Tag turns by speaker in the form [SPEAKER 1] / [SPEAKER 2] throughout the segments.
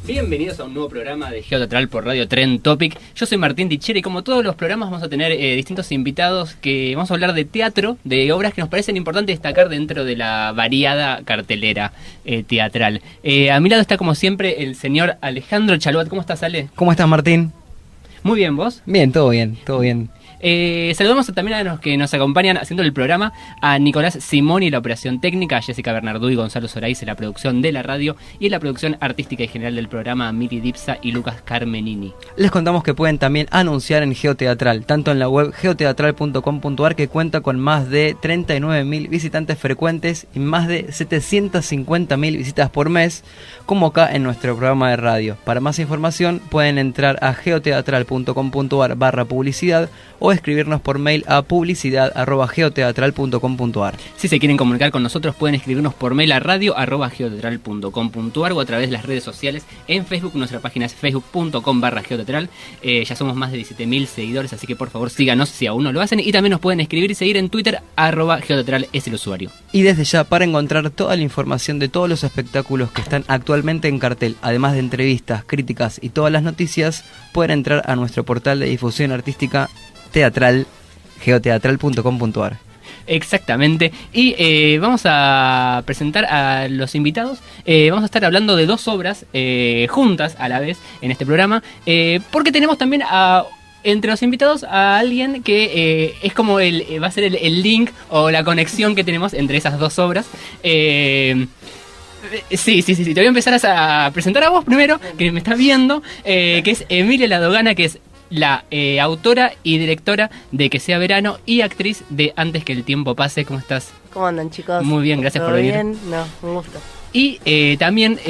[SPEAKER 1] Bienvenidos a un nuevo programa de Geoteatral por Radio Trend Topic. Yo soy Martín Tichera y como todos los programas vamos a tener distintos invitados que vamos a hablar de teatro, de obras que nos parecen importantes destacar dentro de la variada cartelera teatral. A mi lado está como siempre el señor Alejandro Chaluat. ¿Cómo estás, Ale?
[SPEAKER 2] ¿Cómo estás, Martín?
[SPEAKER 1] Muy bien, ¿vos?
[SPEAKER 2] Bien, todo bien, todo bien.
[SPEAKER 1] Saludamos también a los que nos acompañan haciendo el programa, a Nicolás Simoni en la operación técnica, a Jessica Bernardú y Gonzalo Sorais en la producción de la radio y en la producción artística y general del programa, a Mili Dipsa y Lucas Carmenini.
[SPEAKER 2] Les contamos que pueden también anunciar en Geoteatral, tanto en la web geoteatral.com.ar, que cuenta con más de 39.000 visitantes frecuentes y más de 750.000 visitas por mes, como acá en nuestro programa de radio. Para más información pueden entrar a geoteatral.com.ar/publicidad o escribirnos por mail a publicidad@geoteatral.com.ar.
[SPEAKER 1] Si se quieren comunicar con nosotros pueden escribirnos por mail a radio@geoteatral.com.ar o a través de las redes sociales. En Facebook, nuestra página es facebook.com/geoteatral. Ya somos más de 17.000 seguidores, así que por favor síganos si aún no lo hacen. Y también nos pueden escribir y seguir en Twitter, @geoteatral es el usuario.
[SPEAKER 2] Y desde ya, para encontrar toda la información de todos los espectáculos que están actualmente en cartel, además de entrevistas, críticas y todas las noticias, pueden entrar a nuestro portal de difusión artística teatral, geoteatral.com.ar.
[SPEAKER 1] Exactamente. Y vamos a presentar a los invitados. Vamos a estar hablando de dos obras juntas a la vez en este programa, porque tenemos también entre los invitados a alguien que es como va a ser el link o la conexión que tenemos entre esas dos obras. Sí. Te voy a empezar a presentar a vos primero, que me estás viendo, que es Emilia Ladogana, que es la autora y directora de Que sea verano y actriz de Antes que el tiempo pase. ¿Cómo estás?
[SPEAKER 3] ¿Cómo andan, chicos?
[SPEAKER 1] Muy bien, gracias por venir.
[SPEAKER 3] ¿Todo bien? No, un gusto.
[SPEAKER 1] Y también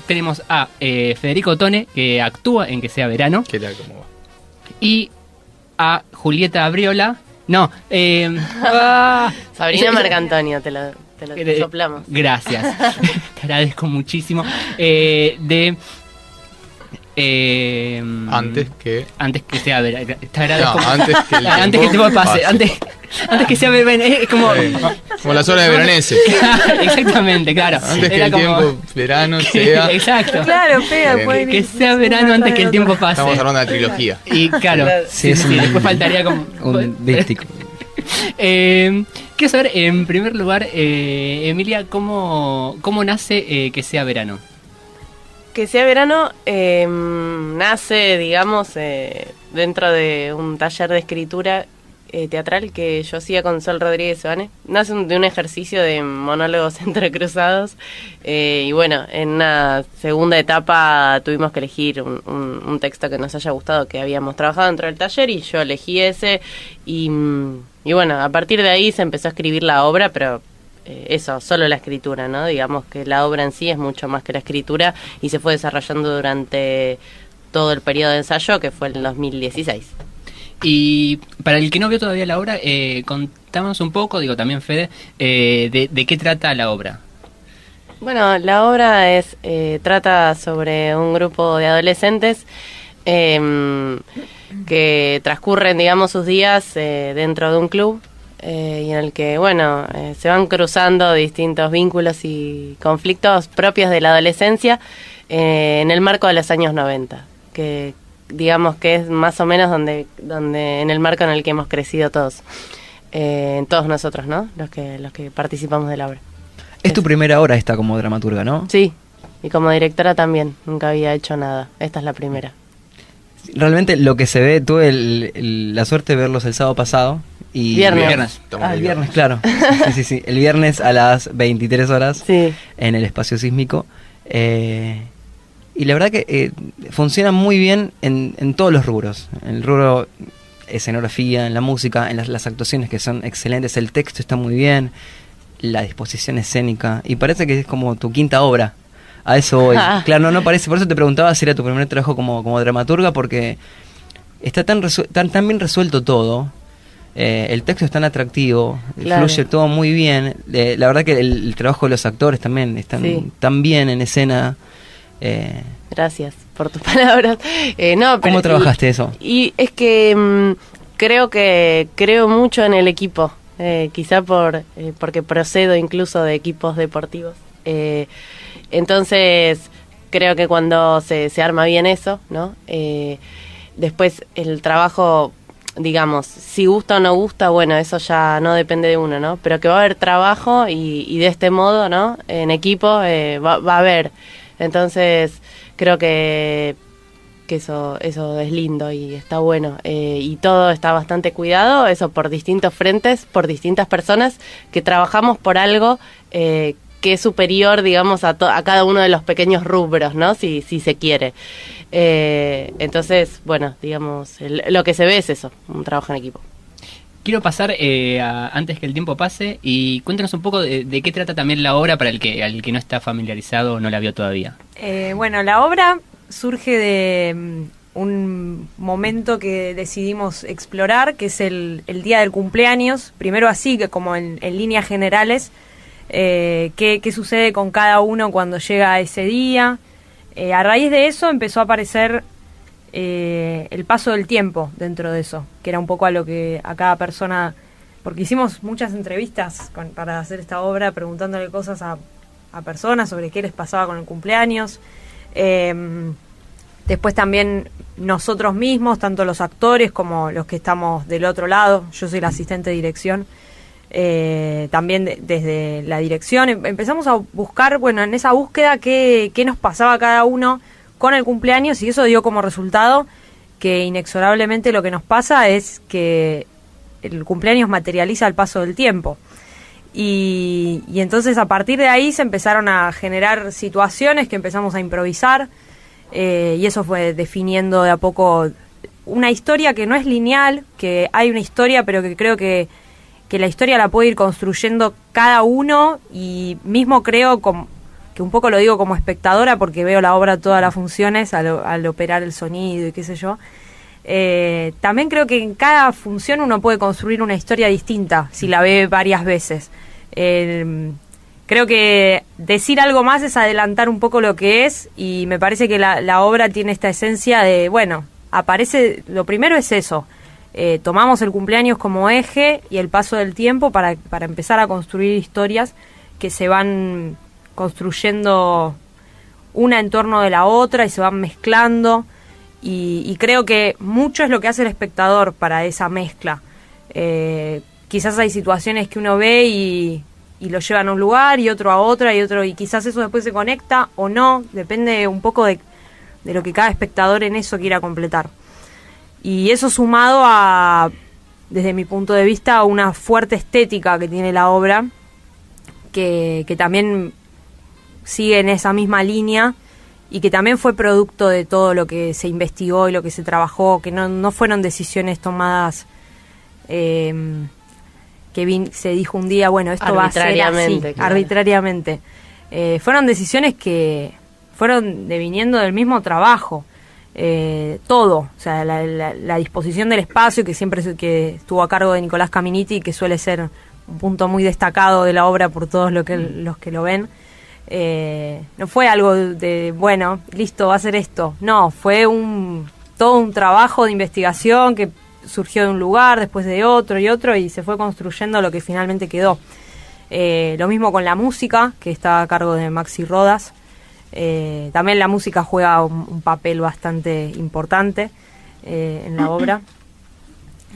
[SPEAKER 1] tenemos a Federico Tone, que actúa en Que sea verano.
[SPEAKER 4] ¿Qué tal? ¿Cómo va?
[SPEAKER 1] Y a Julieta Abriola. No,
[SPEAKER 3] Sabrina Marcantonio, te lo soplamos.
[SPEAKER 1] Gracias, te agradezco muchísimo.
[SPEAKER 4] Antes que
[SPEAKER 1] sea verano. Te agradezco.
[SPEAKER 4] No, antes que el
[SPEAKER 1] tiempo pase. Antes que sea verano. Es como
[SPEAKER 4] como las horas de veranense.
[SPEAKER 1] Exactamente, claro.
[SPEAKER 4] Antes que el tiempo verano sea.
[SPEAKER 1] Exacto.
[SPEAKER 3] Claro, pega, puede
[SPEAKER 1] que sea verano antes que el tiempo pase.
[SPEAKER 4] Estamos hablando de la trilogía.
[SPEAKER 1] Y claro, sí, después faltaría como
[SPEAKER 2] un díptico.
[SPEAKER 1] Quiero saber, en primer lugar, Emilia, ¿cómo nace Que sea verano?
[SPEAKER 3] Que sea verano nace, digamos, dentro de un taller de escritura teatral que yo hacía con Sol Rodríguez Sebane. Nace de un ejercicio de monólogos entrecruzados y bueno, en una segunda etapa tuvimos que elegir un texto que nos haya gustado, que habíamos trabajado dentro del taller, y yo elegí ese y bueno, a partir de ahí se empezó a escribir la obra, pero eso, solo la escritura, ¿no? Digamos que la obra en sí es mucho más que la escritura y se fue desarrollando durante todo el periodo de ensayo, que fue el 2016.
[SPEAKER 1] Y para el que no vio todavía la obra, contámonos un poco, digo también Fede, de qué trata la obra.
[SPEAKER 3] Bueno, la obra trata sobre un grupo de adolescentes que transcurren, digamos, sus días dentro de un club, y en el que, bueno, se van cruzando distintos vínculos y conflictos propios de la adolescencia en el marco de los años 90, que digamos que es más o menos donde en el marco en el que hemos crecido todos nosotros, ¿no? Los que participamos de la obra.
[SPEAKER 2] Es tu primera obra esta como dramaturga, ¿no?
[SPEAKER 3] Sí, y como directora también, nunca había hecho nada, esta es la primera.
[SPEAKER 2] Realmente lo que se ve, tuve la suerte de verlos el sábado pasado.
[SPEAKER 3] Viernes.
[SPEAKER 2] El viernes, claro. Sí. El viernes a las 23 horas,
[SPEAKER 3] sí,
[SPEAKER 2] en el Espacio Sísmico. Y la verdad que funciona muy bien en todos los rubros. En el rubro escenografía, en la música, en las actuaciones, que son excelentes. El texto está muy bien, la disposición escénica. Y parece que es como tu quinta obra. A eso voy. Claro, no parece. Por eso te preguntaba si era tu primer trabajo como dramaturga, porque está tan bien resuelto todo. El texto es tan atractivo,
[SPEAKER 3] claro,
[SPEAKER 2] fluye todo muy bien. La verdad que el trabajo de los actores también están tan bien en escena.
[SPEAKER 3] Gracias por tus palabras.
[SPEAKER 2] ¿Cómo trabajaste eso?
[SPEAKER 3] Y es que creo mucho en el equipo, quizá porque procedo incluso de equipos deportivos. Entonces creo que cuando se arma bien eso, ¿no? Después el trabajo, digamos, si gusta o no gusta, bueno, eso ya no depende de uno, ¿no? Pero que va a haber trabajo y de este modo, ¿no? En equipo va a haber. Entonces, creo que eso es lindo y está bueno. Y todo está bastante cuidado, eso por distintos frentes, por distintas personas que trabajamos por algo que es superior, digamos, a cada uno de los pequeños rubros, ¿no? Si se quiere. Entonces, bueno, digamos, lo que se ve es eso, un trabajo en equipo.
[SPEAKER 1] Quiero pasar antes que el tiempo pase y cuéntanos un poco de qué trata también la obra para al que no está familiarizado o no la vio todavía.
[SPEAKER 5] Bueno, la obra surge de un momento que decidimos explorar, que es el día del cumpleaños, primero así, que como en líneas generales, qué sucede con cada uno cuando llega a ese día. A raíz de eso empezó a aparecer el paso del tiempo dentro de eso, que era un poco a lo que a cada persona, porque hicimos muchas entrevistas para hacer esta obra, preguntándole cosas a personas sobre qué les pasaba con el cumpleaños. Después también nosotros mismos, tanto los actores como los que estamos del otro lado, yo soy la asistente de dirección, también desde la dirección empezamos a buscar, bueno, en esa búsqueda qué nos pasaba a cada uno con el cumpleaños, y eso dio como resultado que inexorablemente lo que nos pasa es que el cumpleaños materializa el paso del tiempo. Y entonces a partir de ahí se empezaron a generar situaciones que empezamos a improvisar, y eso fue definiendo de a poco una historia que no es lineal, que hay una historia, pero que creo que la historia la puede ir construyendo cada uno, y mismo creo que un poco lo digo como espectadora porque veo la obra todas las funciones al operar el sonido y qué sé yo. También creo que en cada función uno puede construir una historia distinta si la ve varias veces. Creo que decir algo más es adelantar un poco lo que es, y me parece que la obra tiene esta esencia de, bueno, aparece, lo primero es eso, tomamos el cumpleaños como eje y el paso del tiempo para empezar a construir historias que se van construyendo una en torno de la otra y se van mezclando, y creo que mucho es lo que hace el espectador para esa mezcla. Quizás hay situaciones que uno ve y lo llevan a un lugar y otro a otra y otro, y quizás eso después se conecta o no, depende un poco de lo que cada espectador en eso quiera completar. Y eso sumado a, desde mi punto de vista, a una fuerte estética que tiene la obra, que también sigue en esa misma línea, y que también fue producto de todo lo que se investigó y lo que se trabajó, que no fueron decisiones tomadas se dijo un día, bueno, esto va a ser así, claro, arbitrariamente. Fueron decisiones que fueron deviniendo del mismo trabajo, todo, o sea, la disposición del espacio, que siempre que estuvo a cargo de Nicolás Caminiti, que suele ser un punto muy destacado de la obra por todos los que lo ven. No fue algo de, bueno, listo, va a ser esto. No, fue todo un trabajo de investigación que surgió de un lugar, después de otro y otro, y se fue construyendo lo que finalmente quedó. Lo mismo con la música, que está a cargo de Maxi Rodas. También la música juega un papel bastante importante en la obra.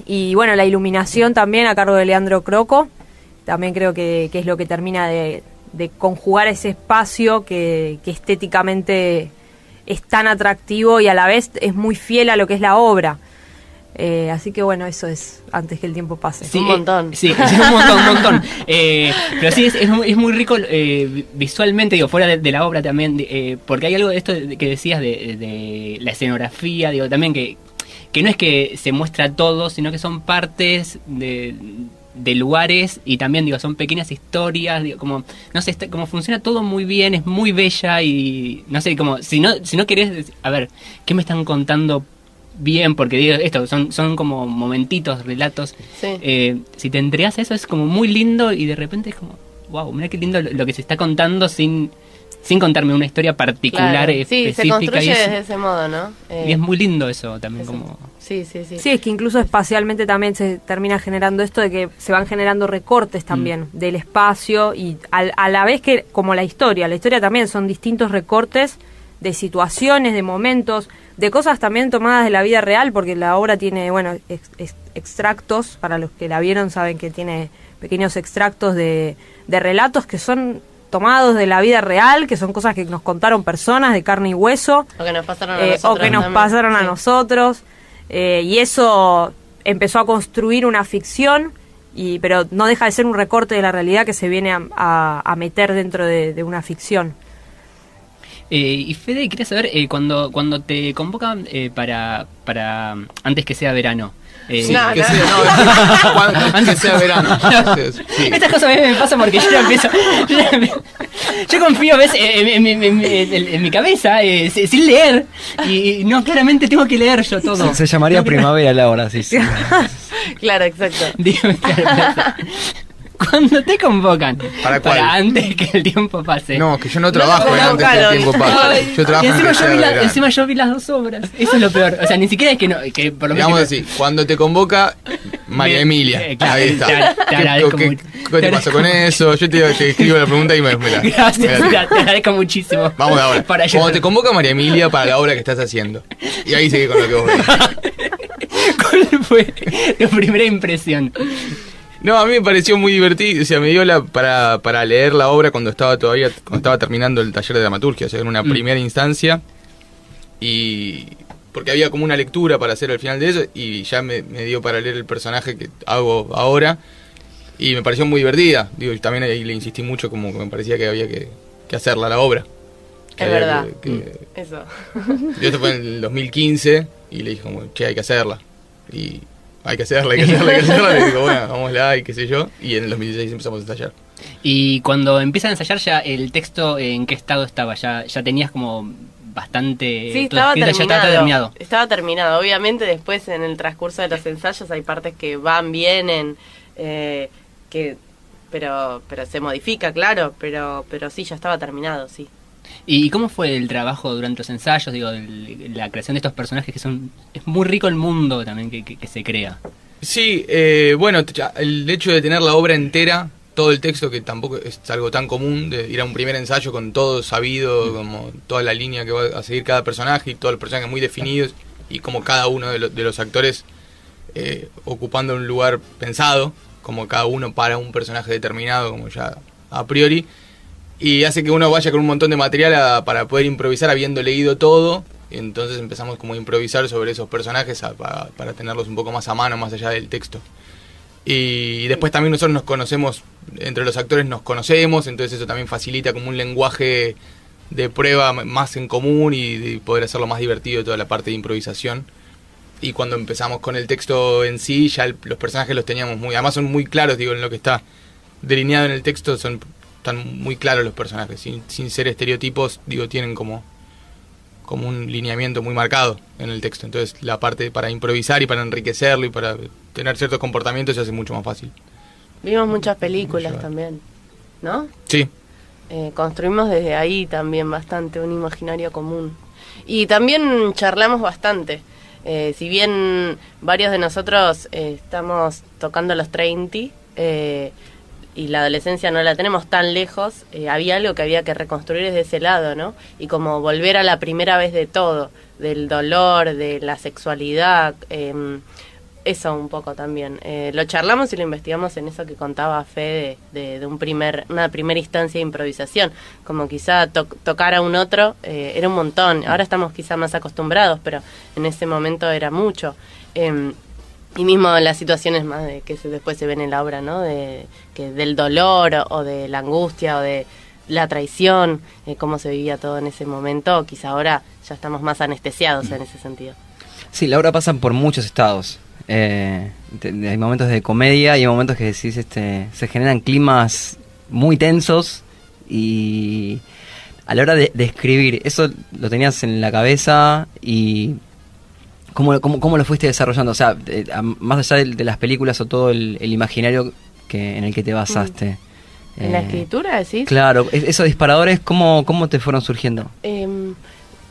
[SPEAKER 5] Y bueno, la iluminación también a cargo de Leandro Croco. También creo que es lo que termina de conjugar ese espacio que estéticamente es tan atractivo y a la vez es muy fiel a lo que es la obra. Así que bueno, eso es antes que el tiempo pase.
[SPEAKER 1] Sí,
[SPEAKER 3] un montón.
[SPEAKER 1] Sí, un montón. Pero sí, es muy rico visualmente, digo, fuera de la obra también, porque hay algo de esto que decías de la escenografía, digo, también que no es que se muestra todo, sino que son partes de lugares, y también, digo, son pequeñas historias, digo, como, no sé, como funciona todo muy bien, es muy bella, y no sé, como, si no querés, a ver, ¿qué me están contando bien? Porque digo, esto son como momentitos, relatos.
[SPEAKER 3] Sí.
[SPEAKER 1] Si te entregas a eso es como muy lindo, y de repente es como, wow, mira qué lindo lo que se está contando sin contarme una historia particular,
[SPEAKER 3] claro.
[SPEAKER 1] específica.
[SPEAKER 3] Sí, se construye
[SPEAKER 1] y
[SPEAKER 3] desde ese modo, ¿no?
[SPEAKER 1] Y es muy lindo eso también.
[SPEAKER 3] Eso.
[SPEAKER 1] Como
[SPEAKER 3] Sí.
[SPEAKER 5] Sí, es que incluso espacialmente también se termina generando esto de que se van generando recortes también del espacio, y a la vez que, como la historia también son distintos recortes de situaciones, de momentos, de cosas también tomadas de la vida real, porque la obra tiene, bueno, extractos, para los que la vieron saben que tiene pequeños extractos de relatos que son tomados de la vida real, que son cosas que nos contaron personas de carne y hueso,
[SPEAKER 3] O que nos pasaron a nosotros.
[SPEAKER 5] o que nos
[SPEAKER 3] también.
[SPEAKER 5] pasaron a
[SPEAKER 3] Sí.
[SPEAKER 5] nosotros, y eso empezó a construir una ficción, pero no deja de ser un recorte de la realidad que se viene a meter dentro de una ficción.
[SPEAKER 1] Y Fede, quería saber, cuando te convocan para antes que sea verano.
[SPEAKER 3] No,
[SPEAKER 4] Que
[SPEAKER 3] no.
[SPEAKER 4] sea, no, cuando que sea verano. Sí.
[SPEAKER 1] Estas cosas a mí me pasan porque yo ya empiezo. Yo confío, ¿ves? En mi cabeza, sin leer. Y no, claramente tengo que leer yo todo.
[SPEAKER 2] Se llamaría
[SPEAKER 1] No,
[SPEAKER 2] primavera la hora, sí.
[SPEAKER 3] Claro, exacto.
[SPEAKER 1] Dígame, claro. Cuando te convocan
[SPEAKER 4] ¿Para cuál?
[SPEAKER 1] antes que el tiempo pase.
[SPEAKER 4] No, que yo no trabajo
[SPEAKER 3] no,
[SPEAKER 4] antes que
[SPEAKER 3] claro.
[SPEAKER 4] el tiempo pase.
[SPEAKER 1] Ay,
[SPEAKER 4] Yo trabajo
[SPEAKER 1] y encima
[SPEAKER 4] en que
[SPEAKER 1] yo,
[SPEAKER 4] sea verano.
[SPEAKER 1] encima yo vi las dos obras. Eso es lo peor. O sea, ni siquiera es que no, que por lo menos.
[SPEAKER 4] Digamos así, cuando te convoca María
[SPEAKER 1] Bien,
[SPEAKER 4] Emilia.
[SPEAKER 1] claro,
[SPEAKER 4] Ahí está.
[SPEAKER 1] te agradezco
[SPEAKER 4] ¿Qué,
[SPEAKER 1] mucho.
[SPEAKER 4] qué te pasó con eso? Yo te escribo la pregunta y me la.
[SPEAKER 1] Gracias,
[SPEAKER 4] me la-
[SPEAKER 1] te agradezco muchísimo.
[SPEAKER 4] Vamos de ahora.
[SPEAKER 1] Para
[SPEAKER 4] Cuando
[SPEAKER 1] ayudar.
[SPEAKER 4] te convoca María Emilia para la obra que estás haciendo. Y ahí sigue con lo que vos ves.
[SPEAKER 1] ¿Cuál fue tu primera impresión?
[SPEAKER 4] No, a mí me pareció muy divertido, o sea, me dio para leer la obra cuando estaba terminando el taller de dramaturgia, o sea, en una primera instancia, y porque había como una lectura para hacer al final de eso, y ya me dio para leer el personaje que hago ahora, y me pareció muy divertida, digo, y también ahí le insistí mucho como que me parecía que había que hacerla la obra. Que
[SPEAKER 3] Es
[SPEAKER 4] había
[SPEAKER 3] verdad. Eso.
[SPEAKER 4] Yo esto fue en el 2015, y le dije como, che, hay que hacerla, y... Hay que hacerla. Le digo, bueno, vámosla y qué sé yo. Y en el 2016 empezamos a ensayar.
[SPEAKER 1] Y cuando empiezan a ensayar ya el texto, ¿en qué estado estaba? ¿Ya tenías como bastante...
[SPEAKER 3] Sí,
[SPEAKER 1] tu
[SPEAKER 3] estaba
[SPEAKER 1] escrito
[SPEAKER 3] terminado.
[SPEAKER 1] ya estaba terminado?
[SPEAKER 3] Estaba terminado. Obviamente después en el transcurso de los ensayos hay partes que van, vienen, pero se modifica, claro, pero sí, ya estaba terminado, sí.
[SPEAKER 1] ¿Y cómo fue el trabajo durante los ensayos? Digo, la creación de estos personajes que son... Es muy rico el mundo también que se crea.
[SPEAKER 4] Sí, bueno, el hecho de tener la obra entera, todo el texto, que tampoco es algo tan común, de ir a un primer ensayo con todo sabido, como toda la línea que va a seguir cada personaje y todos los personajes muy definidos, y como cada uno de los actores ocupando un lugar pensado, como cada uno para un personaje determinado, como ya a priori, y hace que uno vaya con un montón de material para poder improvisar habiendo leído todo. Entonces empezamos como a improvisar sobre esos personajes para tenerlos un poco más a mano, más allá del texto. Y después también nosotros nos conocemos, entre los actores nos conocemos, entonces eso también facilita como un lenguaje de prueba más en común y de poder hacerlo más divertido toda la parte de improvisación. Y cuando empezamos con el texto en sí, ya los personajes los teníamos además son muy claros, digo, en lo que está delineado en el texto, están muy claros los personajes, sin ser estereotipos, digo, tienen como un lineamiento muy marcado en el texto. Entonces la parte para improvisar y para enriquecerlo y para tener ciertos comportamientos se hace mucho más fácil.
[SPEAKER 3] Vimos muchas películas
[SPEAKER 4] Mucho.
[SPEAKER 3] también, ¿no?
[SPEAKER 4] Sí.
[SPEAKER 3] Construimos desde ahí también bastante un imaginario común. Y también charlamos bastante. Si bien varios de nosotros estamos tocando los 30 y la adolescencia no la tenemos tan lejos, había algo que había que reconstruir desde ese lado, ¿no? Y como volver a la primera vez de todo, del dolor, de la sexualidad, eso un poco también. Lo charlamos y lo investigamos en eso que contaba Fede de una primera instancia de improvisación, como quizá tocar a un otro era un montón. Ahora estamos quizá más acostumbrados, pero en ese momento era mucho. Y mismo las situaciones más de que después se ven en la obra, ¿no? Del dolor o de la angustia o de la traición, cómo se vivía todo en ese momento. Quizá ahora ya estamos más anestesiados en ese sentido.
[SPEAKER 2] Sí, la obra pasa por muchos estados. Hay momentos de comedia y hay momentos que decís, se generan climas muy tensos y a la hora de escribir, ¿eso lo tenías en la cabeza y cómo lo fuiste desarrollando? O sea, más allá de las películas o todo el imaginario en el que te basaste.
[SPEAKER 3] ¿En la escritura decís?
[SPEAKER 2] Claro, esos disparadores, ¿cómo te fueron surgiendo?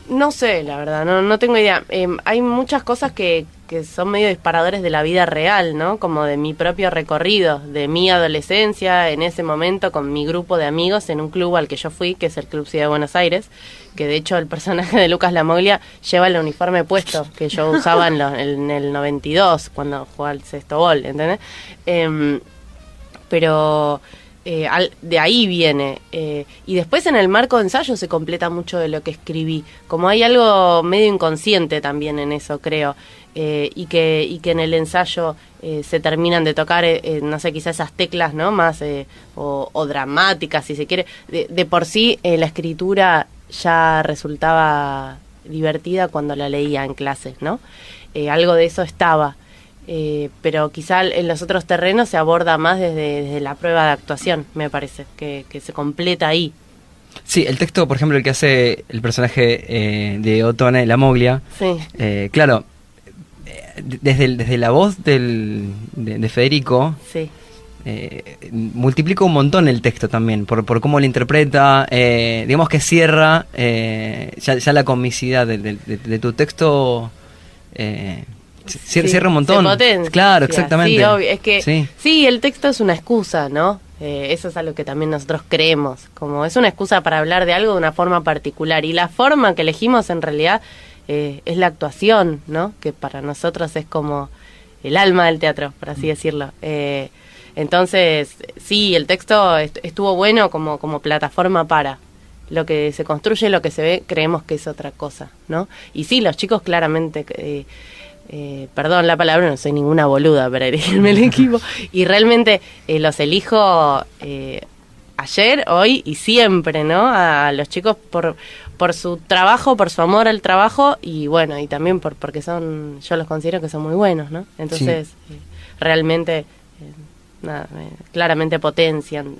[SPEAKER 3] No sé, la verdad, no tengo idea. Hay muchas cosas que que son medio disparadores de la vida real, ¿no? Como de mi propio recorrido, de mi adolescencia, en ese momento con mi grupo de amigos en un club al que yo fui, que es el Club Ciudad de Buenos Aires, que de hecho el personaje de Lucas Lamoglia lleva el uniforme puesto, que yo usaba en el 92, cuando jugaba al Sexto Bol, ¿entendés? Pero de ahí viene. Y después en el marco de ensayo se completa mucho de lo que escribí. Como hay algo medio inconsciente también en eso, creo. Y que en el ensayo se terminan de tocar, no sé, quizás esas teclas, ¿no? Más o dramáticas, si se quiere. De por sí, la escritura ya resultaba divertida cuando la leía en clases, ¿no? Algo de eso estaba. Pero quizá en los otros terrenos se aborda más desde la prueba de actuación, me parece, que se completa ahí.
[SPEAKER 2] Sí, el texto, por ejemplo, el que hace el personaje de Ottone Lamoglia,
[SPEAKER 3] Sí.
[SPEAKER 2] Claro, desde la voz de Federico,
[SPEAKER 3] Sí.
[SPEAKER 2] multiplica un montón el texto también, por cómo lo interpreta, digamos que cierra ya la comicidad de tu texto. Cierra un montón.
[SPEAKER 3] Se potencia.
[SPEAKER 2] Claro, exactamente.
[SPEAKER 3] Sí, obvio. Es que
[SPEAKER 2] Sí.
[SPEAKER 3] sí, el texto es una excusa, ¿no? Eso es algo que también nosotros creemos. Como es una excusa para hablar de algo de una forma particular. Y la forma que elegimos en realidad es la actuación, ¿no? Que para nosotros es como el alma del teatro, por así decirlo. Entonces, sí, el texto estuvo bueno como plataforma para. Lo que se construye, lo que se ve, creemos que es otra cosa, ¿no? Y sí, los chicos claramente... perdón la palabra, no soy ninguna boluda para elegirme el equipo, y realmente los elijo ayer, hoy y siempre, ¿no? A los chicos por su trabajo, por su amor al trabajo, y bueno, y también porque yo los considero que son muy buenos, ¿no? Entonces, realmente, claramente potencian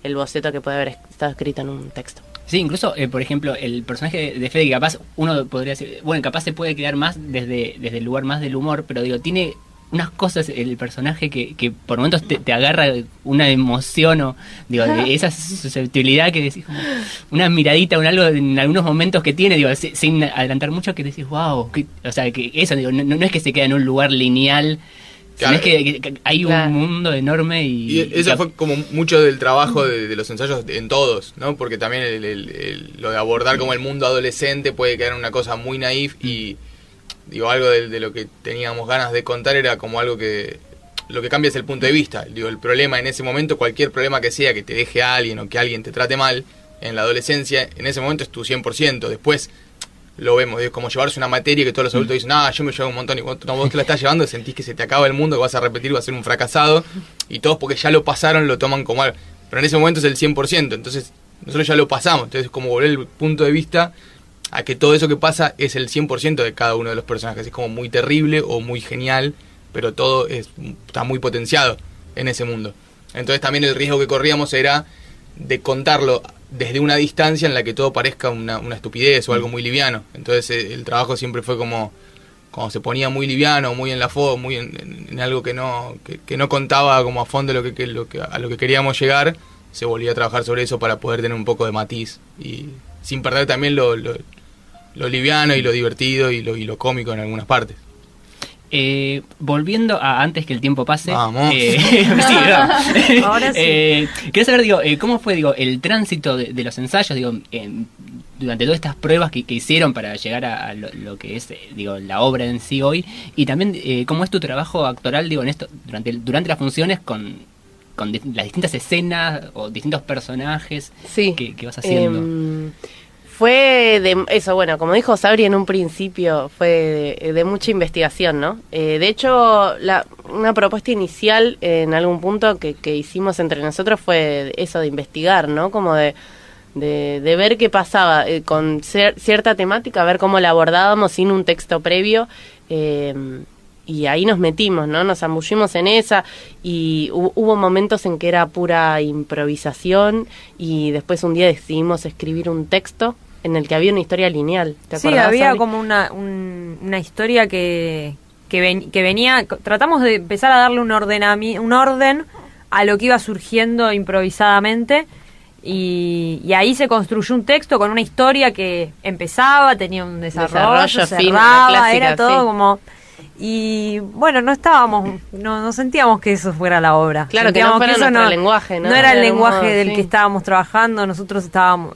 [SPEAKER 3] el boceto que puede haber estado escrito en un texto.
[SPEAKER 1] Sí, incluso, por ejemplo, el personaje de Fede, que capaz uno podría decir, bueno, capaz se puede quedar más desde el lugar más del humor, pero digo, tiene unas cosas el personaje que por momentos te agarra una emoción o digo, de esa susceptibilidad que decís, como una miradita o algo en algunos momentos que tiene, digo, sin adelantar mucho, que decís, wow, o sea, que eso, digo, no es que se queda en un lugar lineal.
[SPEAKER 4] Claro.
[SPEAKER 1] Es que hay
[SPEAKER 3] Claro.
[SPEAKER 1] un mundo enorme
[SPEAKER 4] Y eso fue como mucho del trabajo de los ensayos en todos, ¿no? Porque también lo de abordar como el mundo adolescente puede quedar una cosa muy naif y digo, algo de lo que teníamos ganas de contar era como algo que lo que cambia es el punto de vista. Digo, el problema en ese momento, cualquier problema que sea, que te deje a alguien o que alguien te trate mal en la adolescencia, en ese momento es tu 100%. Después lo vemos, es como llevarse una materia que todos los adultos dicen, yo me llevo un montón, y cuando vos te la estás llevando sentís que se te acaba el mundo, que vas a repetir, vas a ser un fracasado, y todos porque ya lo pasaron lo toman como algo, pero en ese momento es el 100%, entonces nosotros ya lo pasamos, entonces es como volver el punto de vista a que todo eso que pasa es el 100% de cada uno de los personajes, es como muy terrible o muy genial, pero todo está muy potenciado en ese mundo. Entonces también el riesgo que corríamos era de contarlo desde una distancia en la que todo parezca una estupidez o algo muy liviano. Entonces el trabajo siempre fue como se ponía muy liviano, muy en la muy en algo que no contaba como a fondo a lo que queríamos llegar, se volvía a trabajar sobre eso para poder tener un poco de matiz y sin perder también lo liviano y lo divertido y lo cómico en algunas partes.
[SPEAKER 1] Volviendo a antes que el tiempo pase.
[SPEAKER 4] Vamos.
[SPEAKER 1] Sí, no.
[SPEAKER 5] Ahora sí.
[SPEAKER 1] Quería saber, cómo fue, el tránsito de los ensayos, durante todas estas pruebas que hicieron para llegar a lo que es, la obra en sí hoy, y también cómo es tu trabajo actoral, en esto, durante las funciones con las distintas escenas o distintos personajes
[SPEAKER 3] Sí.
[SPEAKER 1] que vas haciendo.
[SPEAKER 3] Fue de eso, bueno, como dijo Sabri en un principio, fue de mucha investigación, ¿no? De hecho, una propuesta inicial en algún punto que hicimos entre nosotros fue eso de investigar, ¿no? Como de ver qué pasaba con cierta temática, ver cómo la abordábamos sin un texto previo, y ahí nos metimos, ¿no? Nos zambullimos en esa y hubo momentos en que era pura improvisación y después un día decidimos escribir un texto en el que había una historia lineal. ¿Te
[SPEAKER 5] Sí,
[SPEAKER 3] acordás,
[SPEAKER 5] había
[SPEAKER 3] Sabri?
[SPEAKER 5] como una historia que venía... Tratamos de empezar a darle un orden a lo que iba surgiendo improvisadamente y ahí se construyó un texto con una historia que empezaba, tenía un desarrollo,
[SPEAKER 3] Desarrollo, fin,
[SPEAKER 5] cerraba,
[SPEAKER 3] la clásica,
[SPEAKER 5] era todo
[SPEAKER 3] sí.
[SPEAKER 5] como... Y bueno, no sentíamos que eso fuera la obra.
[SPEAKER 3] Claro, que no fuera nuestro lenguaje, ¿no?
[SPEAKER 5] No era el
[SPEAKER 3] De algún
[SPEAKER 5] lenguaje
[SPEAKER 3] modo,
[SPEAKER 5] del
[SPEAKER 3] sí.
[SPEAKER 5] que estábamos trabajando. Nosotros estábamos,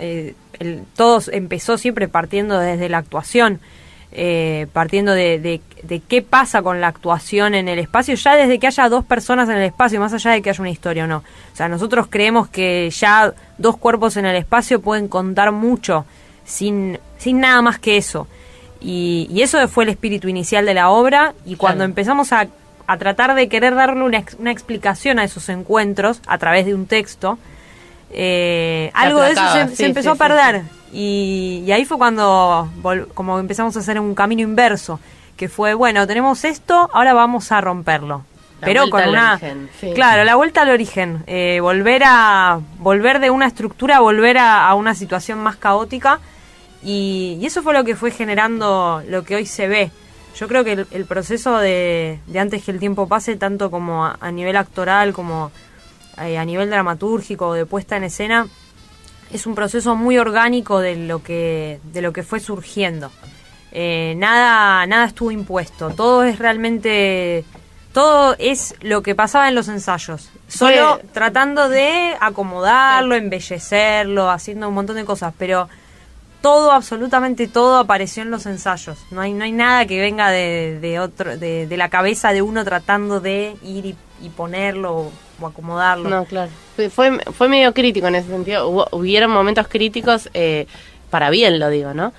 [SPEAKER 5] todos empezó siempre partiendo desde la actuación, partiendo de qué pasa con la actuación en el espacio, ya desde que haya 2 personas en el espacio, más allá de que haya una historia o no. O sea, nosotros creemos que ya 2 cuerpos en el espacio pueden contar mucho, sin nada más que eso. Y eso fue el espíritu inicial de la obra, y cuando
[SPEAKER 3] Claro.
[SPEAKER 5] empezamos a tratar de querer darle una explicación a esos encuentros a través de un texto, algo de eso
[SPEAKER 3] aplacaba,
[SPEAKER 5] se
[SPEAKER 3] sí,
[SPEAKER 5] empezó
[SPEAKER 3] sí,
[SPEAKER 5] a perder. Y ahí fue cuando como empezamos a hacer un camino inverso, que fue, bueno, tenemos esto, ahora vamos a romperlo.
[SPEAKER 3] La
[SPEAKER 5] Pero
[SPEAKER 3] vuelta
[SPEAKER 5] con
[SPEAKER 3] al
[SPEAKER 5] una...
[SPEAKER 3] origen, sí.
[SPEAKER 5] Claro, la vuelta al origen. Volver de una estructura, volver a una situación más caótica. Y eso fue lo que fue generando lo que hoy se ve. Yo creo que el proceso de antes que el tiempo pase, tanto como a nivel actoral, como a nivel dramatúrgico, de puesta en escena, es un proceso muy orgánico de lo que fue surgiendo. Nada estuvo impuesto. Todo es lo que pasaba en los ensayos. Solo tratando de acomodarlo, embellecerlo, haciendo un montón de cosas, pero todo, absolutamente todo apareció en los ensayos. No hay nada que venga de la cabeza de uno tratando de ir y ponerlo o acomodarlo.
[SPEAKER 3] No, claro. Fue medio crítico en ese sentido. Hubieron momentos críticos, para bien lo digo, ¿no?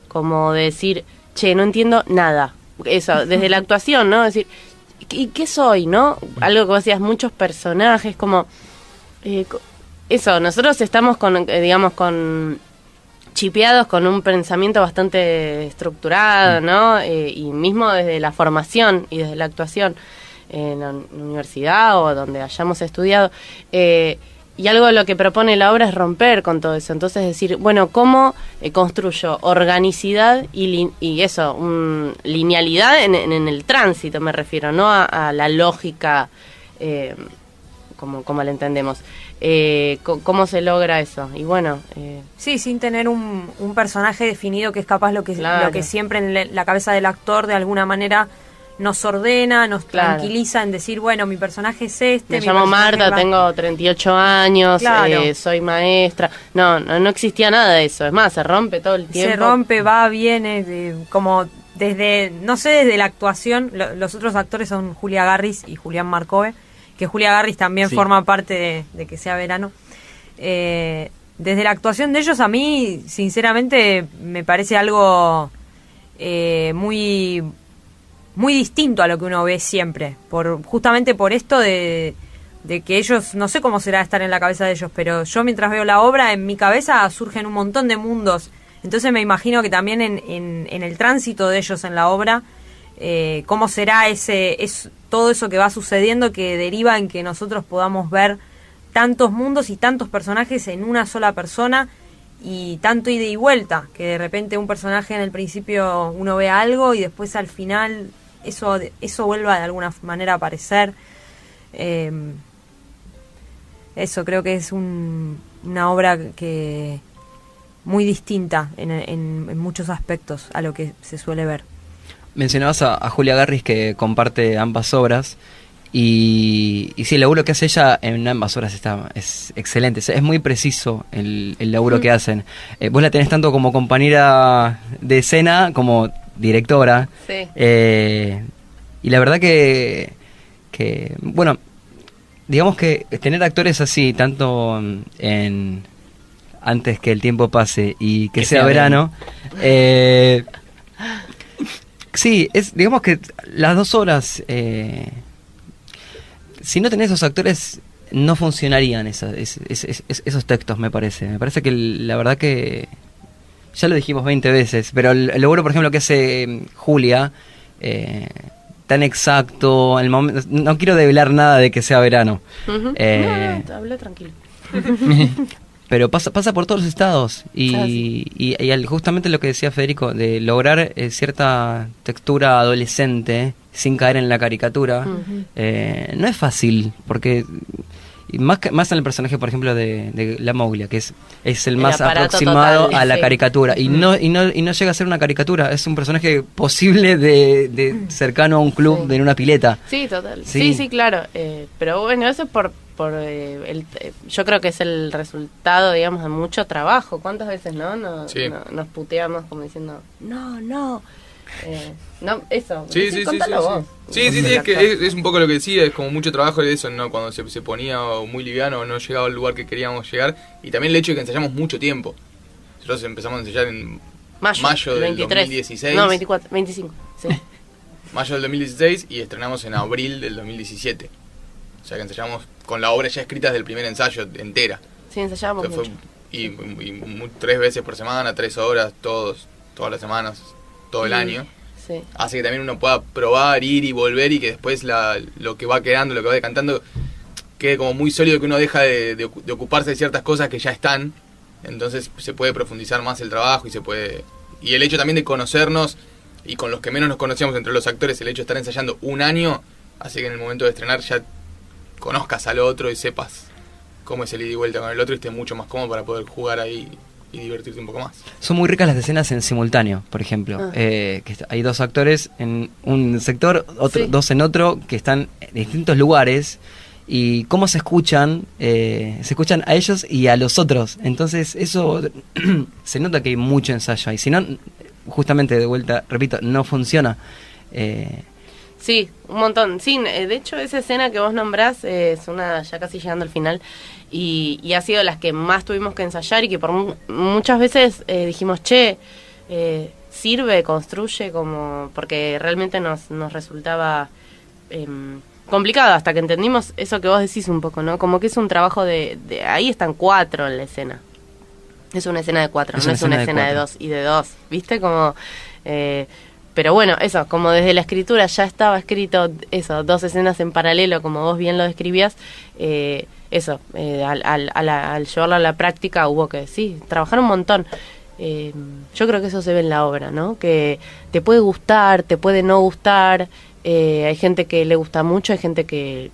[SPEAKER 3] Como decir, che, no entiendo nada. Eso, desde la actuación, ¿no? Decir, ¿y qué soy, no? Algo que vos decías, muchos personajes, como... eso, nosotros estamos con chipeados con un pensamiento bastante estructurado, ¿no? Y mismo desde la formación y desde la actuación en la universidad o donde hayamos estudiado. Y algo de lo que propone la obra es romper con todo eso. Entonces decir, bueno, ¿cómo construyo organicidad y linealidad en el tránsito, me refiero, no a la lógica como la entendemos? ¿Cómo se logra eso? Y bueno...
[SPEAKER 5] Sí, sin tener un personaje definido, que es capaz lo que siempre en la cabeza del actor de alguna manera nos ordena, nos tranquiliza en decir, bueno, mi personaje es este.
[SPEAKER 3] Me llamo Marta, tengo 38 años,
[SPEAKER 5] Claro.
[SPEAKER 3] soy maestra. No existía nada de eso. Es más, se rompe todo el tiempo.
[SPEAKER 5] Se rompe, va, viene, como desde la actuación. Los otros actores son Julia Garris y Julián Marcove, que Julia Garris también
[SPEAKER 2] Sí.
[SPEAKER 5] forma parte de Que sea verano. Desde la actuación de ellos, a mí, sinceramente, me parece algo muy... muy distinto a lo que uno ve siempre, justamente por esto de que ellos, no sé cómo será estar en la cabeza de ellos, pero yo mientras veo la obra, en mi cabeza surgen un montón de mundos, entonces me imagino que también en el tránsito de ellos en la obra, cómo será todo eso que va sucediendo, que deriva en que nosotros podamos ver tantos mundos y tantos personajes en una sola persona, y tanto ida y vuelta, que de repente un personaje en el principio uno ve algo y después al final eso vuelva de alguna manera a aparecer. Eso creo que es una obra que muy distinta en muchos aspectos a lo que se suele ver.
[SPEAKER 2] Mencionabas a Julia Garris, que comparte ambas obras. Y sí, el laburo que hace ella en ambas obras es excelente. Es muy preciso el laburo que hacen. Vos la tenés tanto como compañera de escena como directora.
[SPEAKER 3] Sí.
[SPEAKER 2] Y la verdad que, bueno, digamos que tener actores así, tanto en Antes que el tiempo pase y que sea verano, sí, digamos que las 2 obras... si no tenés esos actores, no funcionarían esos textos, me parece. Me parece que la verdad que... Ya lo dijimos 20 veces, pero el laburo, por ejemplo, que hace Julia, tan exacto, el momento, no quiero develar nada de Que sea verano.
[SPEAKER 3] No, hablé tranquilo.
[SPEAKER 2] Pero pasa por todos los estados y justamente lo que decía Federico, de lograr cierta textura adolescente sin caer en la caricatura, no es fácil, porque Y más en el personaje, por ejemplo, de La Moglia, que es el más
[SPEAKER 3] aparato
[SPEAKER 2] aproximado
[SPEAKER 3] total,
[SPEAKER 2] a la
[SPEAKER 3] sí.
[SPEAKER 2] caricatura. Y no llega a ser una caricatura, es un personaje posible de cercano a un club
[SPEAKER 3] Sí.
[SPEAKER 2] de en una pileta.
[SPEAKER 3] Sí, total.
[SPEAKER 2] Sí.
[SPEAKER 3] Sí, claro. Pero bueno, eso es yo creo que es el resultado, digamos, de mucho trabajo. ¿Cuántas veces
[SPEAKER 4] Sí.
[SPEAKER 3] nos puteamos como diciendo, no, no, eso.
[SPEAKER 4] Sí, sí, sí,
[SPEAKER 3] contalo
[SPEAKER 4] sí,
[SPEAKER 3] vos.
[SPEAKER 4] sí, sí, sí, es que es un poco lo que decía, es como mucho trabajo de eso, ¿no? Cuando se ponía muy liviano o no llegaba al lugar que queríamos llegar, y también el hecho de que ensayamos mucho tiempo. Nosotros empezamos a ensayar en mayo del
[SPEAKER 3] 23.
[SPEAKER 4] 2016.
[SPEAKER 3] No, 24, 25, sí.
[SPEAKER 4] Mayo del 2016 y estrenamos en abril del 2017. O sea que ensayamos con la obra ya escrita desde el primer ensayo entera.
[SPEAKER 3] Sí, ensayábamos
[SPEAKER 4] O sea,
[SPEAKER 3] mucho.
[SPEAKER 4] y 3 veces por semana, 3 horas, todas las semanas, todo el año.
[SPEAKER 3] Sí.
[SPEAKER 4] Hace que también uno pueda probar, ir y volver y que después lo que va quedando, lo que va decantando, quede como muy sólido, que uno deja de ocuparse de ciertas cosas que ya están. Entonces se puede profundizar más el trabajo y el hecho también de conocernos, y con los que menos nos conocíamos entre los actores, el hecho de estar ensayando un año hace que en el momento de estrenar ya conozcas al otro y sepas cómo es el ida y vuelta con el otro y estés mucho más cómodo para poder jugar ahí y divertirte un poco más.
[SPEAKER 2] Son muy ricas las escenas en simultáneo, por ejemplo. Hay 2 actores en un sector,
[SPEAKER 3] Sí.
[SPEAKER 2] 2 en otro, que están en distintos lugares. Y cómo se escuchan a ellos y a los otros. Entonces eso se nota que hay mucho ensayo ahí. Si no, justamente de vuelta, repito, no funciona.
[SPEAKER 3] Sí, un montón. Sí, de hecho esa escena que vos nombrás es una ya casi llegando al final y ha sido las que más tuvimos que ensayar y que por muchas veces dijimos, sirve, construye, como porque realmente nos resultaba complicado hasta que entendimos eso que vos decís un poco, ¿no? Como que es un trabajo de ahí están 4 en la escena. Es una escena de 4, no es una escena de 2 y de 2, ¿viste? Como... pero bueno, eso, como desde la escritura ya estaba escrito eso, 2 escenas en paralelo, como vos bien lo describías, al llevarlo a la práctica hubo que, sí, trabajar un montón. Yo creo que eso se ve en la obra, ¿no? Que te puede gustar, te puede no gustar, hay gente que le gusta mucho, hay gente que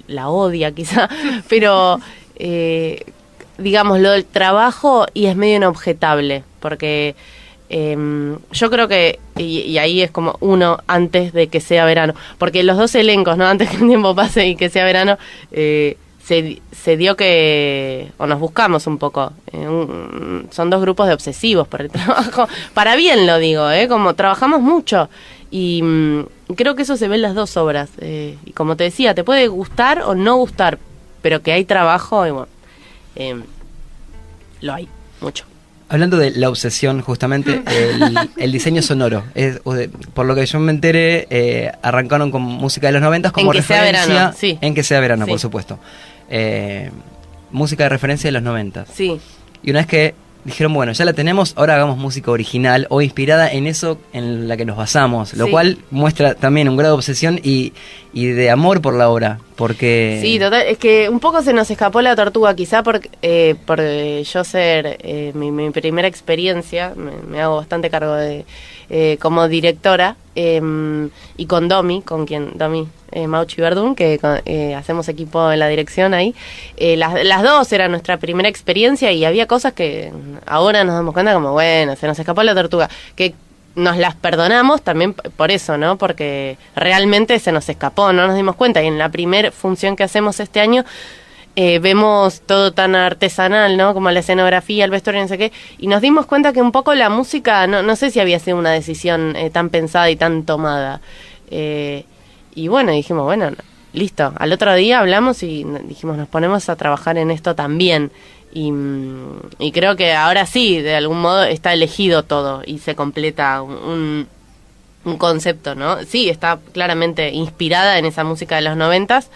[SPEAKER 3] la odia quizá, pero digamos, lo del trabajo y es medio inobjetable, porque... yo creo que, y ahí es como uno antes de que sea verano, porque los 2 elencos, ¿no? Antes que el tiempo pase y que sea verano, se dio que, o nos buscamos un poco, son 2 grupos de obsesivos por el trabajo, para bien lo digo, como trabajamos mucho, y creo que eso se ve en las 2 obras, y como te decía, te puede gustar o no gustar, pero que hay trabajo, y bueno, lo hay, mucho.
[SPEAKER 2] Hablando de la obsesión, justamente, el diseño sonoro. Por lo que yo me enteré, arrancaron con música de los 90 como
[SPEAKER 3] En que sea
[SPEAKER 2] referencia.
[SPEAKER 3] verano, sí.
[SPEAKER 2] En que sea verano,
[SPEAKER 3] Sí.
[SPEAKER 2] por supuesto. Música de referencia de los 90.
[SPEAKER 3] Sí.
[SPEAKER 2] Y una vez que dijeron, bueno, ya la tenemos, ahora hagamos música original o inspirada en eso en la que nos basamos. Lo
[SPEAKER 3] Sí.
[SPEAKER 2] cual muestra también un grado de obsesión y de amor por la obra. Porque...
[SPEAKER 3] Sí, total, es que un poco se nos escapó la tortuga, quizá por yo ser mi primera experiencia, me hago bastante cargo de como directora, y con Domi, Mauchi Verdún, que hacemos equipo en la dirección ahí, las 2 era nuestra primera experiencia y había cosas que ahora nos damos cuenta como, bueno, se nos escapó la tortuga, que nos las perdonamos también por eso, ¿no? Porque realmente se nos escapó, no nos dimos cuenta. Y en la primera función que hacemos este año vemos todo tan artesanal, ¿no? Como la escenografía, el vestuario, no sé qué. Y nos dimos cuenta que un poco la música, no sé si había sido una decisión tan pensada y tan tomada. Y bueno, dijimos, bueno, listo. Al otro día hablamos y dijimos, nos ponemos a trabajar en esto también. Y creo que ahora sí, de algún modo está elegido todo y se completa un concepto, ¿no? Sí, está claramente inspirada en esa música de los 90s,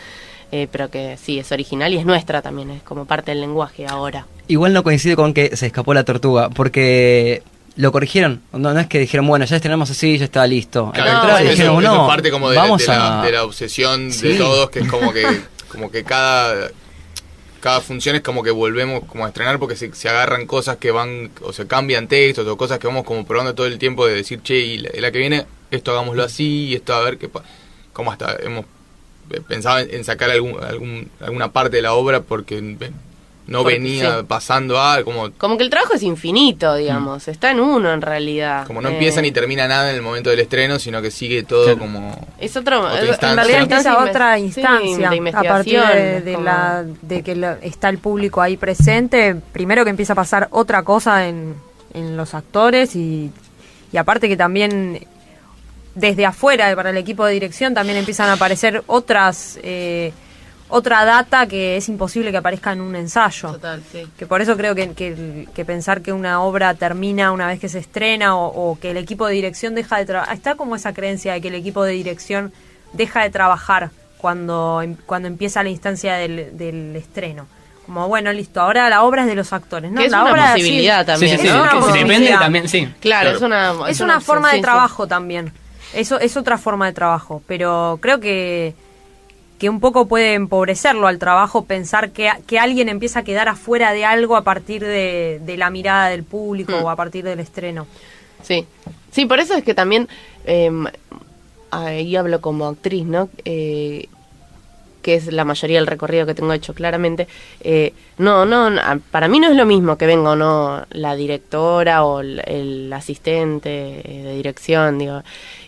[SPEAKER 3] pero que sí, es original y es nuestra también, es como parte del lenguaje ahora.
[SPEAKER 2] Igual no coincide con que se escapó la tortuga, porque lo corrigieron. No es que dijeron, bueno, ya estrenamos así, ya está listo.
[SPEAKER 4] Claro,
[SPEAKER 2] Al
[SPEAKER 3] no,
[SPEAKER 2] contrario,
[SPEAKER 3] bueno,
[SPEAKER 2] dijeron,
[SPEAKER 4] eso
[SPEAKER 2] no,
[SPEAKER 4] es parte como de
[SPEAKER 2] vamos
[SPEAKER 4] la obsesión
[SPEAKER 2] Sí.
[SPEAKER 4] de todos, que es como que cada función es como que volvemos como a estrenar porque se agarran cosas que van, o se cambian textos o cosas que vamos como probando todo el tiempo de decir, che, y la que viene, esto hagámoslo así y esto a ver qué como hasta hemos pensaba en sacar alguna parte de la obra porque venía
[SPEAKER 3] sí.
[SPEAKER 4] pasando
[SPEAKER 3] como que el trabajo es infinito, digamos, está en uno en realidad.
[SPEAKER 4] Como no empieza ni termina nada en el momento del estreno, sino que sigue todo
[SPEAKER 2] claro.
[SPEAKER 4] como
[SPEAKER 3] Es otro,
[SPEAKER 4] otra
[SPEAKER 3] en
[SPEAKER 4] instancia.
[SPEAKER 5] En realidad empieza otra
[SPEAKER 3] sí,
[SPEAKER 5] instancia
[SPEAKER 3] de
[SPEAKER 5] a partir
[SPEAKER 3] investigación,
[SPEAKER 5] de que está el público ahí presente. Primero que empieza a pasar otra cosa en los actores y aparte que también desde afuera para el equipo de dirección también empiezan a aparecer otra data que es imposible que aparezca en un ensayo.
[SPEAKER 3] Total, sí.
[SPEAKER 5] Que por eso creo que pensar que una obra termina una vez que se estrena o que el equipo de dirección deja de trabajar. Está como esa creencia de que el equipo de dirección deja de trabajar cuando empieza la instancia del estreno. Como, bueno, listo, ahora la obra es de los actores, ¿no?
[SPEAKER 3] Que es
[SPEAKER 5] la
[SPEAKER 3] una
[SPEAKER 5] obra,
[SPEAKER 3] posibilidad
[SPEAKER 1] Sí,
[SPEAKER 3] también,
[SPEAKER 1] sí, sí,
[SPEAKER 3] ¿no?
[SPEAKER 5] una
[SPEAKER 1] que si
[SPEAKER 5] posibilidad.
[SPEAKER 1] depende también, sí.
[SPEAKER 3] Claro,
[SPEAKER 4] Claro.
[SPEAKER 5] Es una forma
[SPEAKER 3] sí,
[SPEAKER 5] de
[SPEAKER 3] sí.
[SPEAKER 5] trabajo también. Eso es otra forma de trabajo. Pero creo que un poco puede empobrecerlo al trabajo pensar que alguien empieza a quedar afuera de algo a partir de la mirada del público o a partir del estreno.
[SPEAKER 3] Sí, sí, por eso es que también, ahí hablo como actriz, ¿no? Que es la mayoría del recorrido que tengo hecho claramente, para mí no es lo mismo que venga o no la directora o el asistente de dirección, digo,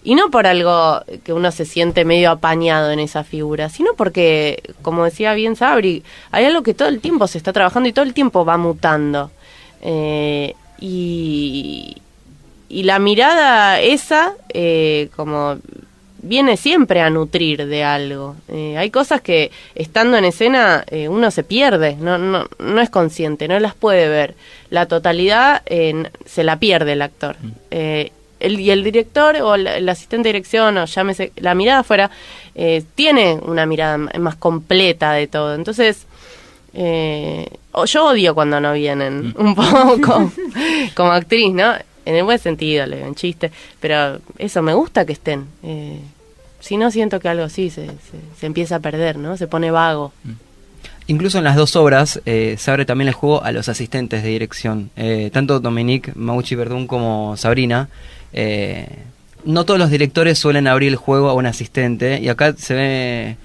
[SPEAKER 3] y no por algo que uno se siente medio apañado en esa figura, sino porque, como decía bien Sabri, hay algo que todo el tiempo se está trabajando y todo el tiempo va mutando, y la mirada esa, como viene siempre a nutrir de algo. Hay cosas que estando en escena uno se pierde, no es consciente, no las puede ver. La totalidad se la pierde el actor. Y el director o el asistente de dirección, o llámese, la mirada afuera, tiene una mirada más completa de todo. Entonces, yo odio cuando no vienen, un poco, como actriz, ¿no? En el buen sentido, le digo, en chiste, pero eso, me gusta que estén. Si no, siento que algo así se empieza a perder, ¿no? Se pone vago.
[SPEAKER 2] Incluso en las dos obras se abre también el juego a los asistentes de dirección. Tanto Dominique Maucci Verdún como Sabrina. No todos los directores suelen abrir el juego a un asistente. Y acá se ve,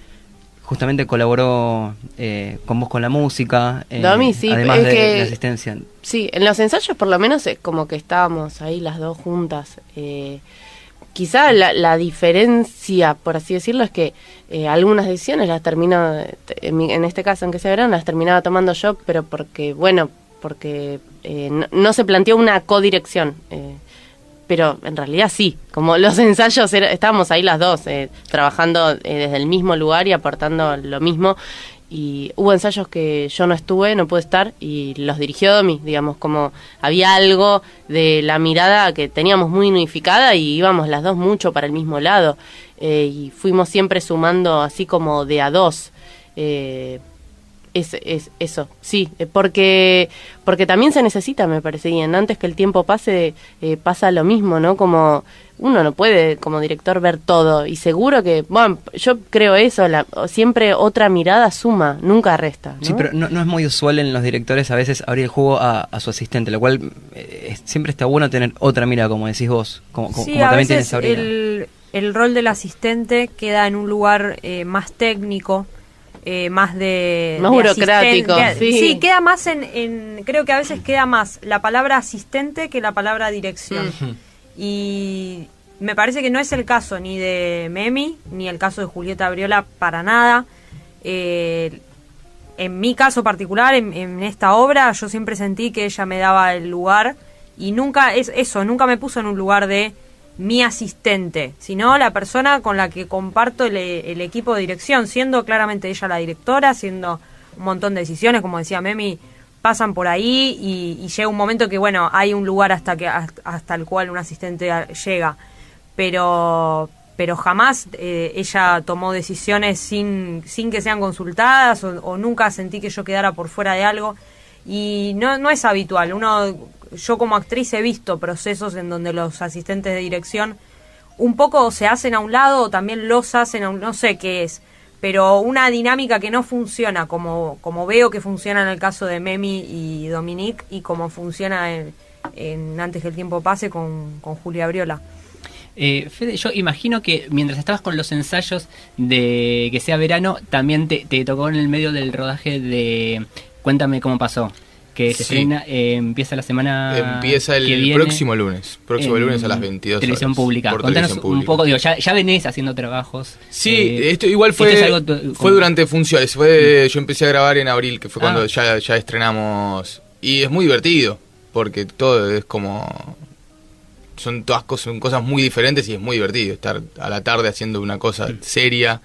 [SPEAKER 2] justamente colaboró con vos con la música.
[SPEAKER 3] Domi, sí,
[SPEAKER 2] además
[SPEAKER 3] es
[SPEAKER 2] de
[SPEAKER 3] que
[SPEAKER 2] la asistencia.
[SPEAKER 3] Sí, en los ensayos por lo menos como que estábamos ahí las dos juntas. Quizá la diferencia, por así decirlo, es que algunas decisiones las termino, en este caso, aunque sea verano, las terminaba tomando yo, pero porque no se planteó una codirección. Pero en realidad sí, como los ensayos estábamos ahí las dos, trabajando desde el mismo lugar y aportando lo mismo. Y hubo ensayos que yo no estuve, no pude estar, y los dirigió Domi, digamos, como había algo de la mirada que teníamos muy unificada y íbamos las dos mucho para el mismo lado, y fuimos siempre sumando así como de a dos. Es eso, sí, porque también se necesita, me parece, y antes que el tiempo pase, pasa lo mismo, ¿no? Como uno no puede, como director, ver todo, y seguro que, bueno, yo creo eso, siempre otra mirada suma, nunca resta, ¿no?
[SPEAKER 2] Sí, pero no es muy usual en los directores a veces abrir el juego a su asistente, lo cual siempre está bueno tener otra mirada, como decís vos, como
[SPEAKER 5] Sí,
[SPEAKER 2] como
[SPEAKER 5] a
[SPEAKER 2] también tienes
[SPEAKER 5] veces
[SPEAKER 2] Sabrina.
[SPEAKER 5] el rol del asistente queda en un lugar más técnico, más de
[SPEAKER 3] burocrático,
[SPEAKER 5] sí, queda más creo que a veces queda más la palabra asistente que la palabra dirección. Y me parece que no es el caso ni de Memi ni el caso de Julieta Briola para nada. En mi caso particular, en esta obra, yo siempre sentí que ella me daba el lugar y nunca nunca me puso en un lugar de mi asistente, sino la persona con la que comparto el equipo de dirección, siendo claramente ella la directora, siendo un montón de decisiones, como decía Memi, pasan por ahí y llega un momento que, bueno, hay un lugar hasta el cual un asistente llega, pero jamás ella tomó decisiones sin que sean consultadas o nunca sentí que yo quedara por fuera de algo, y no es habitual. Yo como actriz he visto procesos en donde los asistentes de dirección un poco se hacen a un lado o también los hacen a un, no sé qué es, pero una dinámica que no funciona como veo que funciona en el caso de Memi y Dominique y como funciona en Antes que el tiempo pase con Julia Briola.
[SPEAKER 1] Fede, yo imagino que mientras estabas con los ensayos de Que sea verano, también te tocó en el medio del rodaje de Cuéntame cómo pasó. Que se
[SPEAKER 4] Sí.
[SPEAKER 1] estrena, empieza la semana.
[SPEAKER 4] Empieza el
[SPEAKER 1] que viene
[SPEAKER 4] próximo lunes. Próximo
[SPEAKER 1] en
[SPEAKER 4] lunes a las 22
[SPEAKER 1] Televisión
[SPEAKER 4] horas,
[SPEAKER 1] pública.
[SPEAKER 4] por
[SPEAKER 1] Contanos
[SPEAKER 4] televisión
[SPEAKER 1] un
[SPEAKER 4] pública.
[SPEAKER 1] poco, digo, ya venís haciendo trabajos.
[SPEAKER 4] Sí, esto igual fue,
[SPEAKER 1] esto es algo
[SPEAKER 4] fue
[SPEAKER 1] como-
[SPEAKER 4] durante funciones. Yo empecé a grabar en abril, que fue cuando ya estrenamos. Y es muy divertido, porque todo es como... Son todas cosas, son cosas muy diferentes y es muy divertido estar a la tarde haciendo una cosa seria,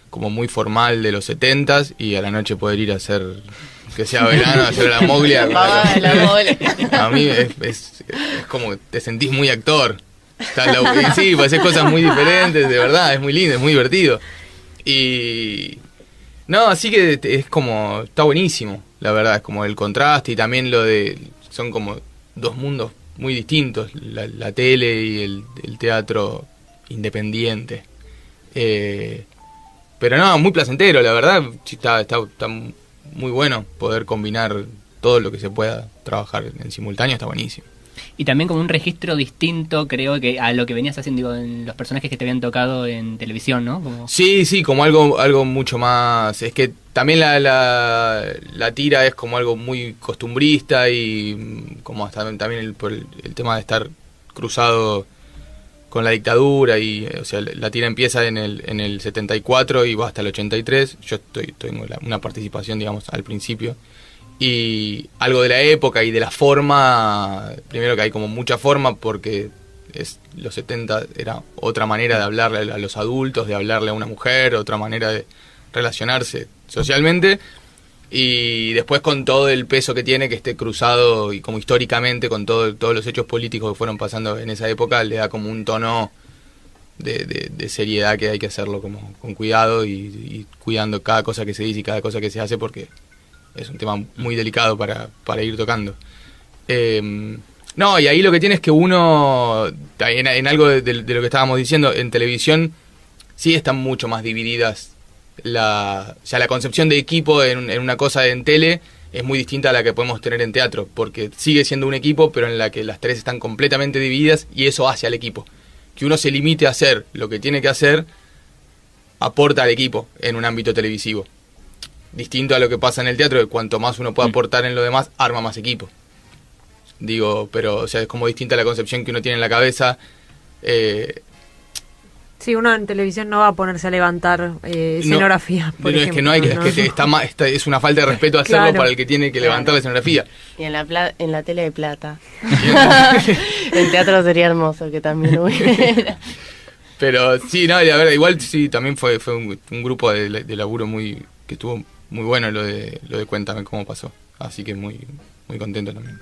[SPEAKER 4] como muy formal de los 70s, y a la noche poder ir a hacer Que sea verano, hacer la moglia.
[SPEAKER 3] Papá, la mole.
[SPEAKER 4] A mí es como te sentís muy actor. Y sí, pues hacer cosas muy diferentes, de verdad, es muy lindo, es muy divertido. Y no, así que es como, está buenísimo, la verdad, es como el contraste y también lo de, son como dos mundos muy distintos, la tele y el teatro independiente. Pero no, muy placentero, la verdad, sí, está muy bueno poder combinar todo lo que se pueda trabajar en simultáneo, está buenísimo.
[SPEAKER 1] Y también como un registro distinto, creo, que a lo que venías haciendo, digo, en los personajes que te habían tocado en televisión, ¿no? Como...
[SPEAKER 4] Sí, como algo mucho más... Es que también la tira es como algo muy costumbrista y como hasta también por el tema de estar cruzado con la dictadura y, o sea, la tira empieza en el 74 y va hasta el 83. Yo tengo una participación, digamos, al principio. Y algo de la época y de la forma, primero que hay como mucha forma porque los 70 era otra manera de hablarle a los adultos, de hablarle a una mujer, otra manera de relacionarse socialmente, y después con todo el peso que tiene que esté cruzado y como históricamente con todos los hechos políticos que fueron pasando en esa época, le da como un tono de seriedad que hay que hacerlo como con cuidado y cuidando cada cosa que se dice y cada cosa que se hace porque es un tema muy delicado para ir tocando. No, y ahí lo que tiene es que uno, en algo de lo que estábamos diciendo, en televisión sí están mucho más divididas. La concepción de equipo en una cosa en tele es muy distinta a la que podemos tener en teatro, porque sigue siendo un equipo, pero en la que las tres están completamente divididas y eso hace al equipo. Que uno se limite a hacer lo que tiene que hacer, aporta al equipo en un ámbito televisivo. Distinto a lo que pasa en el teatro, que cuanto más uno puede aportar en lo demás, arma más equipo. Digo, pero o sea, es como distinta la concepción que uno tiene en la cabeza.
[SPEAKER 5] Sí, uno en televisión no va a ponerse a levantar escenografía, por ejemplo.
[SPEAKER 4] Es que no hay, es una falta de respeto hacerlo
[SPEAKER 5] Claro.
[SPEAKER 4] para el que tiene que levantar la escenografía.
[SPEAKER 3] Y en la tele de plata. En teatro sería hermoso que también hubiera.
[SPEAKER 4] Pero sí, no, la verdad, igual sí, también fue un grupo de laburo que estuvo muy bueno lo de Cuéntame cómo pasó. Así que muy, muy contento también.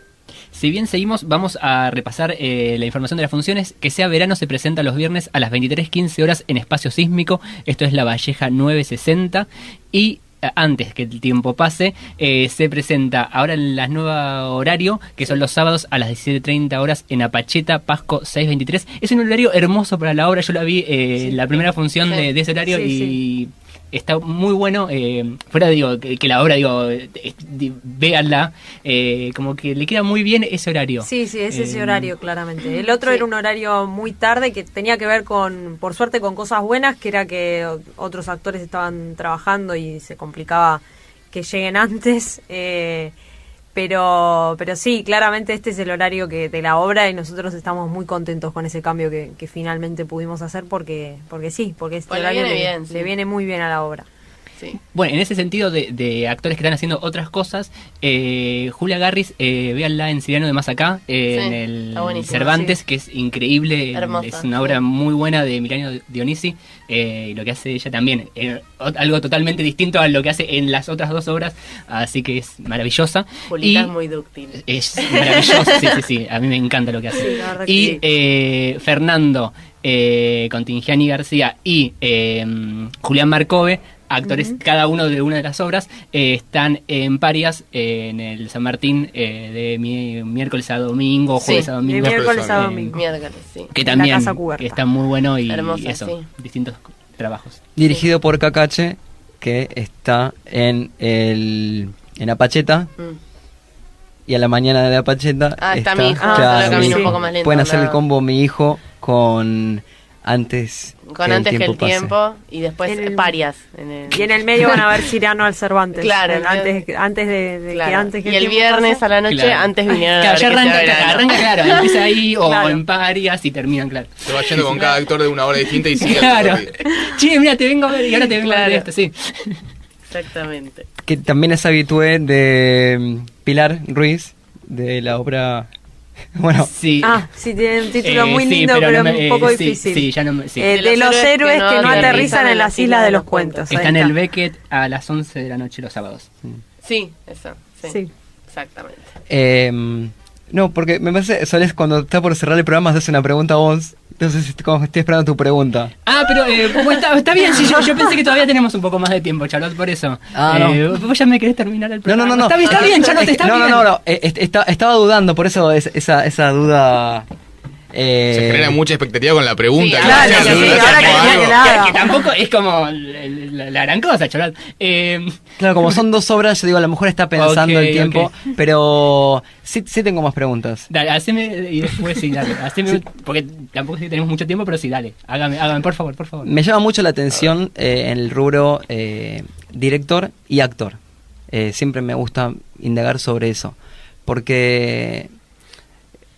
[SPEAKER 1] Si bien seguimos, vamos a repasar la información de las funciones. Que sea verano se presenta los viernes a las 23:15 horas en Espacio Sísmico. Esto es La Valleja 960. Y antes que el tiempo pase, se presenta ahora en la nueva horario, que son los sábados a las 17:30 horas en Apacheta, Pasco 623. Es un horario hermoso para la obra. Yo la vi la primera función de ese horario y... Está muy bueno, fuera digo que la obra, digo, véanla, como que le queda muy bien ese horario.
[SPEAKER 5] Sí, es ese horario, claramente. El otro era un horario muy tarde que tenía que ver por suerte, con cosas buenas, que era que otros actores estaban trabajando y se complicaba que lleguen antes. Pero sí, claramente este es el horario de la obra y nosotros estamos muy contentos con ese cambio que finalmente pudimos hacer porque este
[SPEAKER 3] Pues
[SPEAKER 5] horario
[SPEAKER 3] le viene bien, sí.
[SPEAKER 5] le viene muy bien a la obra.
[SPEAKER 3] Sí.
[SPEAKER 1] Bueno, en ese sentido de actores que están haciendo otras cosas, Julia Garris, véanla en Ciriano de Más Acá, en el
[SPEAKER 3] está buenísimo,
[SPEAKER 1] Cervantes,
[SPEAKER 5] sí.
[SPEAKER 1] que es increíble,
[SPEAKER 3] Hermosa,
[SPEAKER 1] es una obra muy buena de Emiliano Dionisi, y lo que hace ella también, algo totalmente distinto a lo que hace en las otras dos obras, así que es maravillosa.
[SPEAKER 3] Julita
[SPEAKER 1] Y
[SPEAKER 3] es muy dúctil.
[SPEAKER 1] es maravillosa, sí, a mí me encanta lo que hace.
[SPEAKER 5] Sí, la verdad
[SPEAKER 1] Y Fernando Contingiani García y Julián Marcove, actores cada uno de una de las obras, están en Parias en el San Martín de miércoles a domingo, jueves a domingo.
[SPEAKER 5] de miércoles a domingo.
[SPEAKER 3] Miércoles, sí.
[SPEAKER 1] Que
[SPEAKER 5] La
[SPEAKER 1] también
[SPEAKER 5] Casa Cubierta.
[SPEAKER 1] que está muy bueno y
[SPEAKER 3] Hermosa,
[SPEAKER 1] eso,
[SPEAKER 3] sí.
[SPEAKER 1] distintos trabajos.
[SPEAKER 2] Dirigido por Cacache, que está en Apacheta. Y a la mañana de Apacheta
[SPEAKER 3] Está mi hijo,
[SPEAKER 5] solo camina
[SPEAKER 2] mi
[SPEAKER 3] un
[SPEAKER 2] hijo.
[SPEAKER 3] poco más lento.
[SPEAKER 2] Pueden hacer el
[SPEAKER 3] no.
[SPEAKER 2] combo Mi Hijo con antes
[SPEAKER 3] Con antes que el
[SPEAKER 2] pase.
[SPEAKER 3] tiempo y después
[SPEAKER 5] En el-
[SPEAKER 3] parias.
[SPEAKER 5] Y en el medio van a ver Cyrano al Cervantes.
[SPEAKER 3] Claro,
[SPEAKER 5] Antes de
[SPEAKER 3] Claro.
[SPEAKER 5] que antes que
[SPEAKER 3] y el
[SPEAKER 5] tiempo
[SPEAKER 3] viernes
[SPEAKER 5] pase.
[SPEAKER 3] a la noche
[SPEAKER 1] Claro.
[SPEAKER 3] antes vinieron
[SPEAKER 1] Claro,
[SPEAKER 3] a
[SPEAKER 1] ya
[SPEAKER 3] ver que sea
[SPEAKER 1] arranca,
[SPEAKER 3] verano.
[SPEAKER 1] arranca, claro, empieza ahí o
[SPEAKER 5] Claro.
[SPEAKER 1] en parias y terminan, claro.
[SPEAKER 4] Se va yendo con cada actor de una hora distinta y sigue el
[SPEAKER 1] Claro.
[SPEAKER 4] recorrido.
[SPEAKER 1] Che, mira, te vengo a ver y ahora te vengo a ver
[SPEAKER 3] Claro.
[SPEAKER 1] esto, sí.
[SPEAKER 3] Exactamente.
[SPEAKER 2] Que también es habitué de Pilar Ruiz, de la obra... Bueno,
[SPEAKER 1] Sí.
[SPEAKER 5] Ah, sí, tiene un título muy
[SPEAKER 1] Sí,
[SPEAKER 5] lindo, pero
[SPEAKER 1] no me-
[SPEAKER 5] un poco
[SPEAKER 1] sí,
[SPEAKER 5] difícil.
[SPEAKER 1] Sí, ya no me... Sí.
[SPEAKER 5] De los héroes que no aterrizan en las islas de los cuentos.
[SPEAKER 1] Está
[SPEAKER 5] Ahí
[SPEAKER 1] en el Beckett a las 11 de la noche los sábados.
[SPEAKER 3] Sí, eso. Sí.
[SPEAKER 5] Sí.
[SPEAKER 3] Exactamente.
[SPEAKER 2] no, porque me parece, Solés, cuando está por cerrar el programa, haces una pregunta a vos. Entonces, como estoy esperando tu pregunta.
[SPEAKER 1] Ah, pero bueno, está bien, sí, yo pensé que todavía tenemos un poco más de tiempo, Charlotte, por eso.
[SPEAKER 2] Ah, no.
[SPEAKER 1] Vos ya me querés terminar el
[SPEAKER 2] No,
[SPEAKER 1] programa.
[SPEAKER 2] no.
[SPEAKER 1] Está bien, Charlotte, está
[SPEAKER 2] no,
[SPEAKER 1] bien.
[SPEAKER 2] No. Estaba dudando, por eso esa duda.
[SPEAKER 4] Se genera mucha expectativa con la pregunta.
[SPEAKER 3] Sí,
[SPEAKER 5] claro,
[SPEAKER 4] Gracias,
[SPEAKER 5] sí,
[SPEAKER 4] gracias
[SPEAKER 5] ahora
[SPEAKER 4] por
[SPEAKER 5] que
[SPEAKER 4] algo.
[SPEAKER 5] viene la-
[SPEAKER 1] Que tampoco es como la gran cosa, Charlotte.
[SPEAKER 2] Claro, como son 2 obras, yo digo, a lo mejor está pensando
[SPEAKER 1] Ok,
[SPEAKER 2] el tiempo,
[SPEAKER 1] ok.
[SPEAKER 2] pero sí tengo más preguntas.
[SPEAKER 1] Dale, haceme y después sí, dale. Haceme, porque tampoco es que tenemos mucho tiempo, pero sí, dale. Hágame, por favor.
[SPEAKER 2] Me llama mucho la atención en el rubro director y actor. Siempre me gusta indagar sobre eso, porque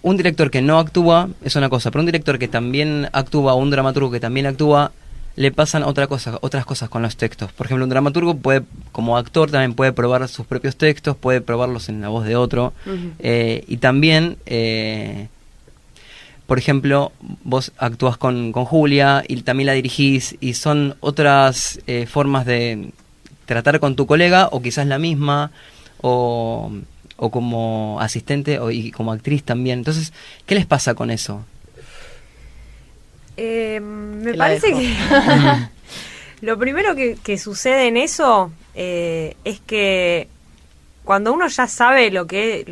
[SPEAKER 2] un director que no actúa es una cosa, pero un director que también actúa, o un dramaturgo que también actúa, le pasan otras cosas con los textos. Por ejemplo, un dramaturgo puede, como actor, también puede probar sus propios textos, puede probarlos en la voz de otro, y también, por ejemplo, vos actúas con Julia y también la dirigís, y son otras formas de tratar con tu colega, o quizás la misma, o como asistente y como actriz también. Entonces, ¿qué les pasa con eso?
[SPEAKER 5] Me
[SPEAKER 3] Te la
[SPEAKER 5] parece
[SPEAKER 3] dejo.
[SPEAKER 5] que lo primero que sucede en eso es que cuando uno ya sabe lo que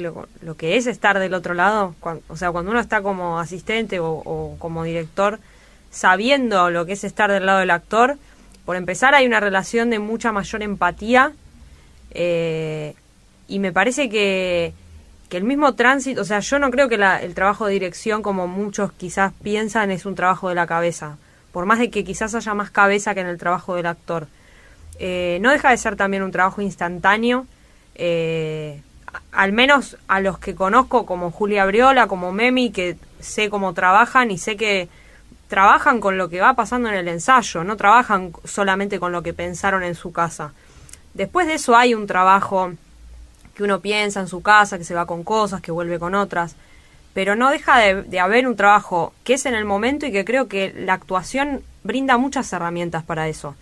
[SPEAKER 5] es estar del otro lado, o sea, cuando uno está como asistente o como director, sabiendo lo que es estar del lado del actor, por empezar hay una relación de mucha mayor empatía, y me parece que el mismo tránsito, o sea, yo no creo que el trabajo de dirección, como muchos quizás piensan, es un trabajo de la cabeza, por más de que quizás haya más cabeza que en el trabajo del actor. No deja de ser también un trabajo instantáneo, al menos a los que conozco, como Julia Briola, como Memi, que sé cómo trabajan y sé que trabajan con lo que va pasando en el ensayo, no trabajan solamente con lo que pensaron en su casa. Después de eso hay un trabajo que uno piensa en su casa, que se va con cosas, que vuelve con otras, pero no deja de haber un trabajo que es en el momento, y que creo que la actuación brinda muchas herramientas para eso,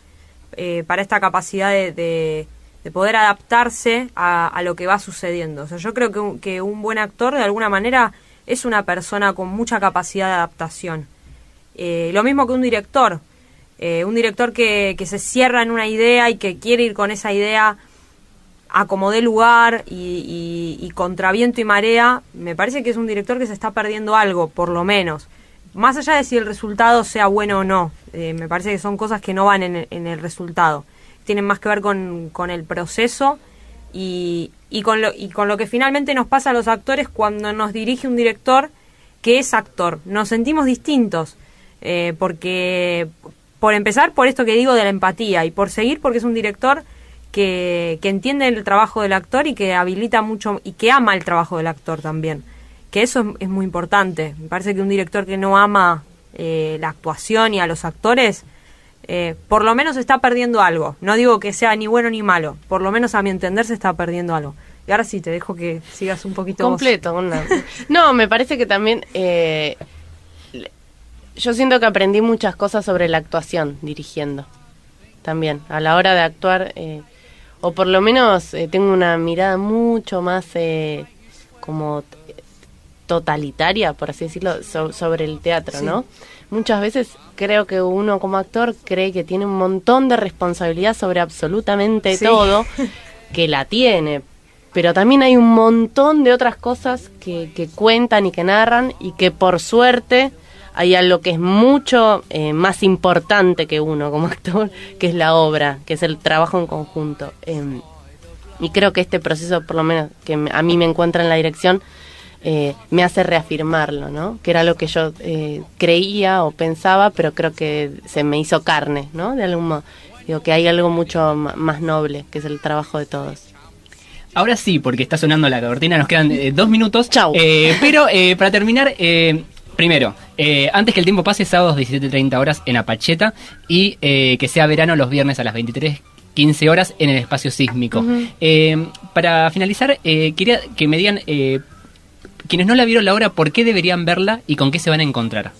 [SPEAKER 5] para esta capacidad de poder adaptarse a lo que va sucediendo. O sea, yo creo que un buen actor, de alguna manera, es una persona con mucha capacidad de adaptación. Lo mismo que un director. Un director que se cierra en una idea y que quiere ir con esa idea a como dé lugar y contra viento y marea, me parece que es un director que se está perdiendo algo, por lo menos. Más allá de si el resultado sea bueno o no, me parece que son cosas que no van en el resultado. Tienen más que ver con el proceso y con lo que finalmente nos pasa a los actores cuando nos dirige un director que es actor. Nos sentimos distintos, porque, por empezar, por esto que digo de la empatía, y por seguir porque es un director que entiende el trabajo del actor y que habilita mucho y que ama el trabajo del actor también, que eso es muy importante. Me parece que un director que no ama la actuación y a los actores, por lo menos está perdiendo algo. No digo que sea ni bueno ni malo, por lo menos a mi entender se está perdiendo algo. Y ahora sí, te dejo que sigas un poquito
[SPEAKER 3] completo. No, me parece que también yo siento que aprendí muchas cosas sobre la actuación dirigiendo también a la hora de actuar, o por lo menos tengo una mirada mucho más como totalitaria, por así decirlo, sobre el teatro,
[SPEAKER 5] Sí.
[SPEAKER 3] ¿no? Muchas veces creo que uno como actor cree que tiene un montón de responsabilidad sobre absolutamente
[SPEAKER 5] Sí.
[SPEAKER 3] todo, que la tiene, pero también hay un montón de otras cosas que cuentan y que narran, y que por suerte hay algo que es mucho más importante que uno como actor, que es la obra, que es el trabajo en conjunto. Y creo que este proceso, por lo menos que a mí me encuentra en la dirección, me hace reafirmarlo, ¿no? Que era lo que yo creía o pensaba, pero creo que se me hizo carne, ¿no? De algún modo. Digo que hay algo mucho más noble, que es el trabajo de todos.
[SPEAKER 1] Ahora sí, porque está sonando la cortina, nos quedan 2 minutos.
[SPEAKER 3] Chau.
[SPEAKER 1] Pero para terminar, primero, antes que el tiempo pase, sábados 17:30 horas en Apacheta y que sea verano los viernes a las 23:15 horas en el espacio sísmico. Para finalizar, quería que me digan, quienes no la vieron la obra, ¿por qué deberían verla y con qué se van a encontrar?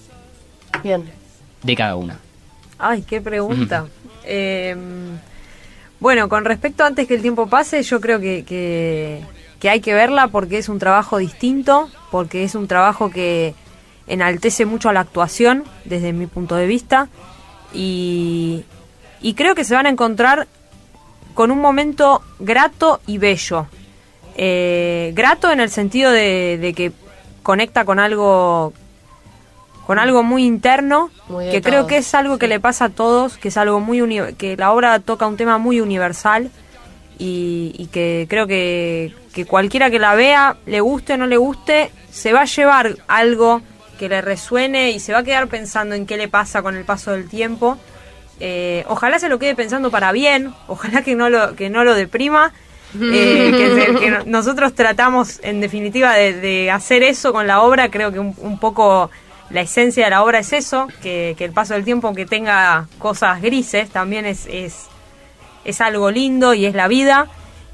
[SPEAKER 3] Bien.
[SPEAKER 1] De cada una.
[SPEAKER 5] Ay, qué pregunta. Bueno, con respecto a Antes que el tiempo pase, yo creo que hay que verla porque es un trabajo distinto, porque es un trabajo que enaltece mucho a la actuación, desde mi punto de vista, y creo que se van a encontrar con un momento grato y bello. Grato en el sentido de que conecta con algo muy interno,
[SPEAKER 3] Muy
[SPEAKER 5] que
[SPEAKER 3] de
[SPEAKER 5] creo
[SPEAKER 3] todos,
[SPEAKER 5] que es algo que le pasa a todos, que es algo que la obra toca un tema muy universal y que creo que cualquiera que la vea, le guste o no le guste, se va a llevar algo que le resuene y se va a quedar pensando en qué le pasa con el paso del tiempo. Ojalá se lo quede pensando para bien, ojalá que no lo deprima. Que nosotros tratamos en definitiva de hacer eso con la obra. Creo que un poco la esencia de la obra es eso, que el paso del tiempo, aunque tenga cosas grises, también es algo lindo y es la vida,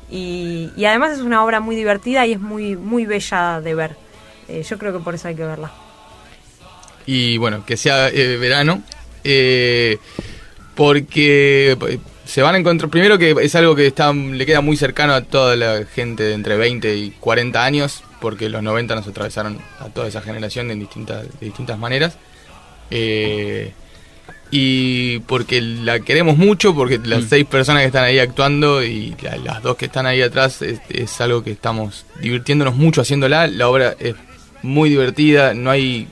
[SPEAKER 5] y además es una obra muy divertida y es muy, muy bella de ver. Yo creo que por eso hay que verla.
[SPEAKER 4] Y bueno, que sea verano, porque se van a encontrar, primero que es algo que le queda muy cercano a toda la gente de entre 20 y 40 años, porque los 90 nos atravesaron a toda esa generación de distintas maneras, y porque la queremos mucho, porque las 6 personas que están ahí actuando y las 2 que están ahí atrás es algo que estamos divirtiéndonos mucho haciéndola. La obra es muy divertida, no hay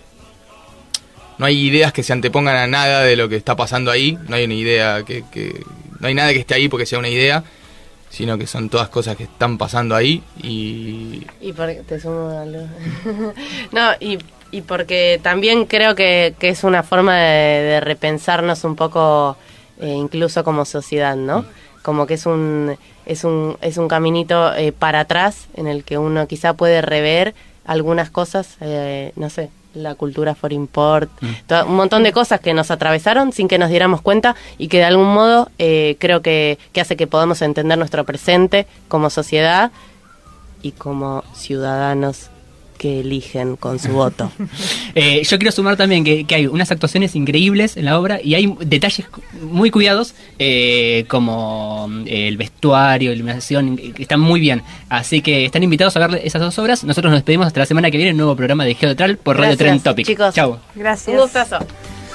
[SPEAKER 4] ideas que se antepongan a nada de lo que está pasando ahí, no hay una idea no hay nada que esté ahí porque sea una idea, sino que son todas cosas que están pasando ahí y
[SPEAKER 3] Te sumo algo. No, y porque también creo que es una forma de repensarnos un poco, incluso como sociedad, ¿no? Como que es un caminito para atrás en el que uno quizá puede rever algunas cosas, no sé, la cultura for import, un montón de cosas que nos atravesaron sin que nos diéramos cuenta y que de algún modo creo que hace que podamos entender nuestro presente como sociedad y como ciudadanos que eligen con su voto.
[SPEAKER 1] Yo quiero sumar también que hay unas actuaciones increíbles en la obra y hay detalles muy cuidados, como el vestuario, la iluminación, que están muy bien. Así que están invitados a ver esas 2 obras. Nosotros nos despedimos hasta la semana que viene en un nuevo programa de Geoteatral por Radio
[SPEAKER 3] Gracias,
[SPEAKER 1] Trend Topic.
[SPEAKER 3] chicos.
[SPEAKER 1] Chau.
[SPEAKER 5] Gracias.
[SPEAKER 3] Un gustazo.